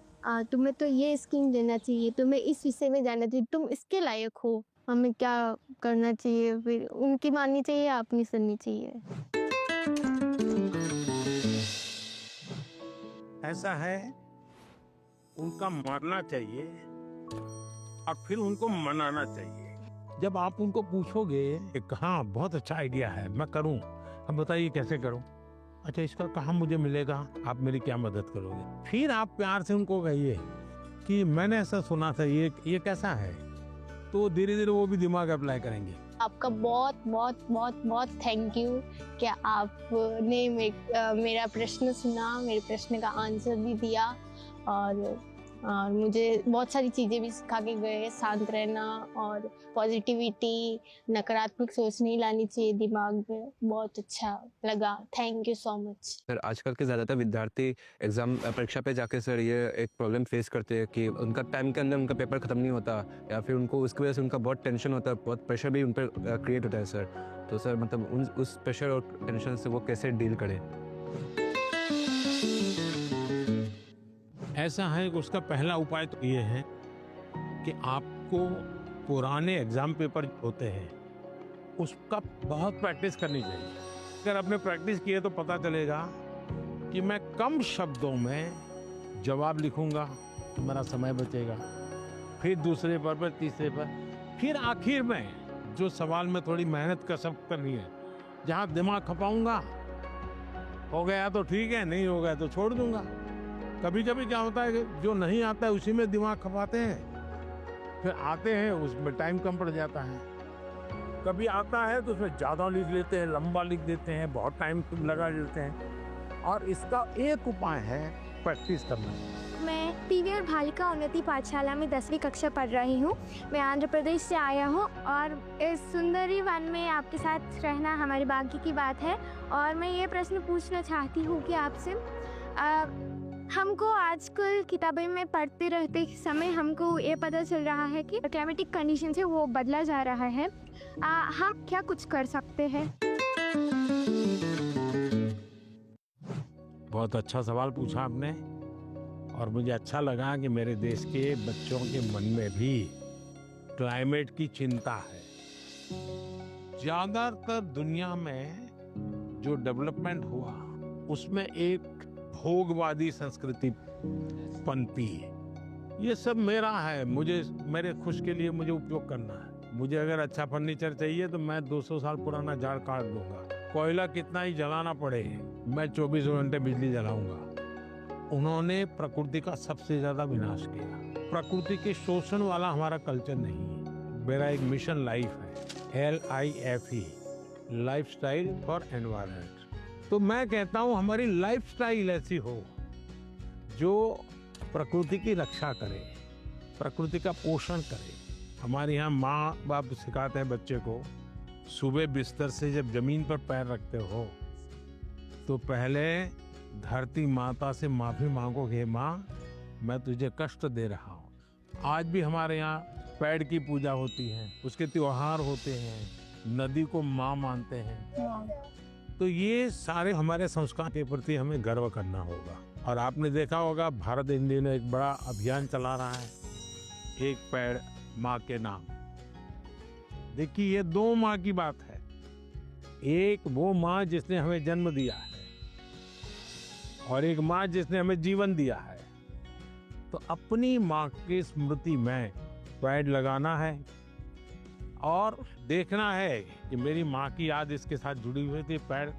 Speaker 18: तुम्हें तो ये स्कीम देना चाहिए, तुम्हें इस विषय में जाना चाहिए, तुम इसके लायक हो। हमें क्या करना चाहिए? फिर उनकी माननी चाहिए या अपनी सुननी चाहिए?
Speaker 5: ऐसा है, उनका मानना चाहिए और फिर उनको मनाना चाहिए। जब आप उनको पूछोगे कि हाँ बहुत अच्छा आइडिया है, मैं करूं, अब बताइए कैसे करूं, अच्छा इसका कहाँ मुझे मिलेगा, आप मेरी क्या मदद करोगे, फिर आप प्यार से उनको कहिए कि मैंने ऐसा सुना था, ये कैसा है, तो धीरे धीरे वो भी दिमाग अप्लाई करेंगे।
Speaker 18: आपका बहुत बहुत बहुत बहुत थैंक यू कि आपने मेरा प्रश्न सुना, मेरे प्रश्न का आंसर भी दिया, और मुझे बहुत सारी चीज़ें भी सिखा के गए। शांत रहना और पॉजिटिविटी, नकारात्मक सोच नहीं लानी चाहिए दिमाग में। बहुत अच्छा लगा, thank you so much.
Speaker 6: Sir, आजकल के ज़्यादातर विद्यार्थी एग्ज़ाम परीक्षा पे जाके सर ये एक प्रॉब्लम फेस करते हैं कि उनका टाइम के अंदर उनका पेपर ख़त्म नहीं होता, या फिर उनको उसकी वजह से उनका बहुत टेंशन होता है, बहुत प्रेशर भी उन पर क्रिएट होता है सर। तो सर मतलब उस प्रेशर और टेंशन से वो कैसे डील करें?
Speaker 5: ऐसा है कि उसका पहला उपाय तो ये है कि आपको पुराने एग्जाम पेपर होते हैं उसका बहुत प्रैक्टिस करनी चाहिए। अगर आपने प्रैक्टिस की है तो पता चलेगा कि मैं कम शब्दों में जवाब लिखूंगा, मेरा समय बचेगा, फिर दूसरे पर तीसरे पर, फिर आखिर में जो सवाल में थोड़ी मेहनत कसरत करनी है, जहाँ दिमाग खपाऊंगा, हो गया तो ठीक है, नहीं हो गया तो छोड़ दूंगा। कभी कभी क्या होता है कि जो नहीं आता है उसी में दिमाग खपाते हैं, फिर आते हैं उसमें टाइम कम पड़ जाता है। कभी आता है तो उसमें ज़्यादा लिख लेते हैं, लंबा लिख देते हैं, बहुत टाइम लगा देते हैं। और इसका एक उपाय है प्रैक्टिस करना।
Speaker 21: मैं पीवीआर बालिका उन्नति पाठशाला में 10वीं कक्षा पढ़ रही हूँ। मैं आंध्र प्रदेश से आया हूँ और इस सुंदरी वन में आपके साथ रहना हमारे भाग्य की बात है। और मैं ये प्रश्न पूछना चाहती हूँ कि आपसे हमको आजकल किताबें में पढ़ते रहते समय हमको ये पता चल रहा है कि क्लाइमेटिक कंडीशन से वो बदला जा रहा है। हम क्या कुछ कर सकते हैं?
Speaker 5: बहुत अच्छा सवाल पूछा आपने और मुझे अच्छा लगा कि मेरे देश के बच्चों के मन में भी क्लाइमेट की चिंता है। ज्यादातर दुनिया में जो डेवलपमेंट हुआ उसमें एक भोगवादी संस्कृति पनपी है। ये सब मेरा है, मुझे मेरे खुश के लिए मुझे उपयोग करना है। मुझे अगर अच्छा फर्नीचर चाहिए तो मैं 200 साल पुराना झाड़ काट दूंगा। कोयला कितना ही जलाना पड़े मैं 24 घंटे बिजली जलाऊंगा। उन्होंने प्रकृति का सबसे ज्यादा विनाश किया। प्रकृति के शोषण वाला हमारा कल्चर नहीं है। मेरा एक मिशन लाइफ है, LIFE, लाइफस्टाइल फॉर एनवायरनमेंट। तो मैं कहता हूँ हमारी लाइफस्टाइल ऐसी हो जो प्रकृति की रक्षा करे, प्रकृति का पोषण करे। हमारे यहाँ माँ बाप सिखाते हैं बच्चे को, सुबह बिस्तर से जब जमीन पर पैर रखते हो तो पहले धरती माता से माफी मांगो, हे माँ मैं तुझे कष्ट दे रहा हूँ। आज भी हमारे यहाँ पेड़ की पूजा होती है, उसके त्योहार होते हैं, नदी को माँ मानते हैं। तो ये सारे हमारे संस्कार के प्रति हमें गर्व करना होगा। और आपने देखा होगा भारत इंडिया ने एक बड़ा अभियान चला रहा है, एक पेड़ माँ के नाम। देखिए ये दो माँ की बात है। एक वो माँ जिसने हमें जन्म दिया है और एक माँ जिसने हमें जीवन दिया है। तो अपनी माँ की स्मृति में पेड़ लगाना है और देखना है कि मेरी माँ की याद इसके साथ जुड़ी हुई थी। पेड़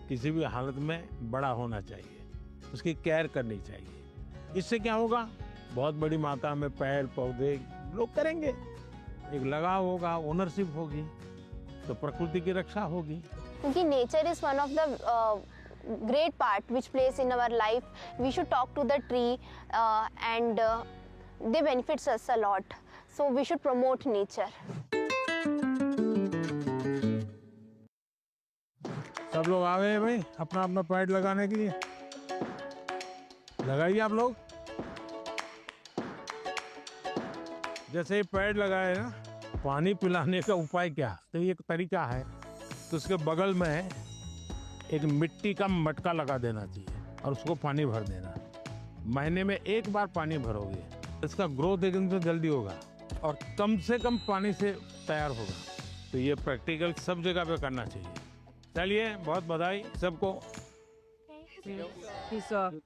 Speaker 5: किसी भी हालत में बड़ा होना चाहिए, उसकी केयर करनी चाहिए। इससे क्या होगा, बहुत बड़ी मात्रा में पेड़ पौधे लोग करेंगे, एक लगाव होगा, ओनरशिप होगी, तो प्रकृति की रक्षा होगी।
Speaker 2: क्योंकि nature is one of the great part which plays in our life. We should talk to the tree and they benefits us a lot. So we should promote nature.
Speaker 5: सब लोग आ गए भाई अपना अपना पेड़ लगाने के लिए। लगाइए आप लोग। जैसे पेड़ लगाए ना, पानी पिलाने का उपाय क्या? तो ये एक तरीका है। तो उसके बगल में एक मिट्टी का मटका लगा देना चाहिए और उसको पानी भर देना। महीने में एक बार पानी भरोगे, इसका ग्रोथ एकदम से जल्दी होगा और कम से कम पानी से तैयार होगा। तो ये प्रैक्टिकल सब जगह पे करना चाहिए। चलिए, बहुत बधाई सबको।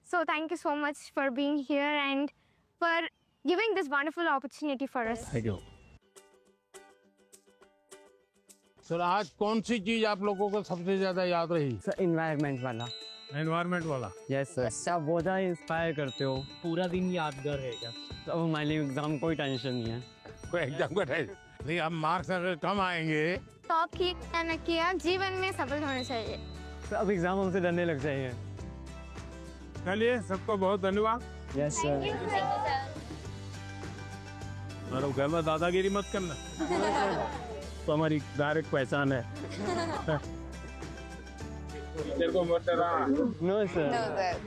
Speaker 21: So thank you so much for being here and for giving this wonderful opportunity for us.
Speaker 5: Thank you. Sir आज कौन सी चीज आप लोगों को सबसे ज्यादा याद रही?
Speaker 8: सर एनवायरनमेंट वाला।
Speaker 5: एनवायरनमेंट वाला?
Speaker 8: Yes sir. अच्छा बहुत ज़्यादा इंस्पायर करते हो, पूरा दिन यादगार रहेगा। तो अब हमारे लिए एग्जाम कोई टेंशन नहीं है।
Speaker 5: कोई एग्जाम का टेंशन नहीं। अब मार्क्स अगर कम आएंगे
Speaker 21: तो आप ठीक कहना किया, जीवन में सफल होना चाहिए।
Speaker 8: तो अब एग्जाम हमसे डरने लग जाएंगे।
Speaker 5: चलिए, सबको बहुत धन्यवाद।
Speaker 8: Yes sir.
Speaker 5: मेरे घर में दादागिरी मत करना। तो हमारी डायरेक्ट पहचान है। तेरे को मत डरा।
Speaker 8: No sir.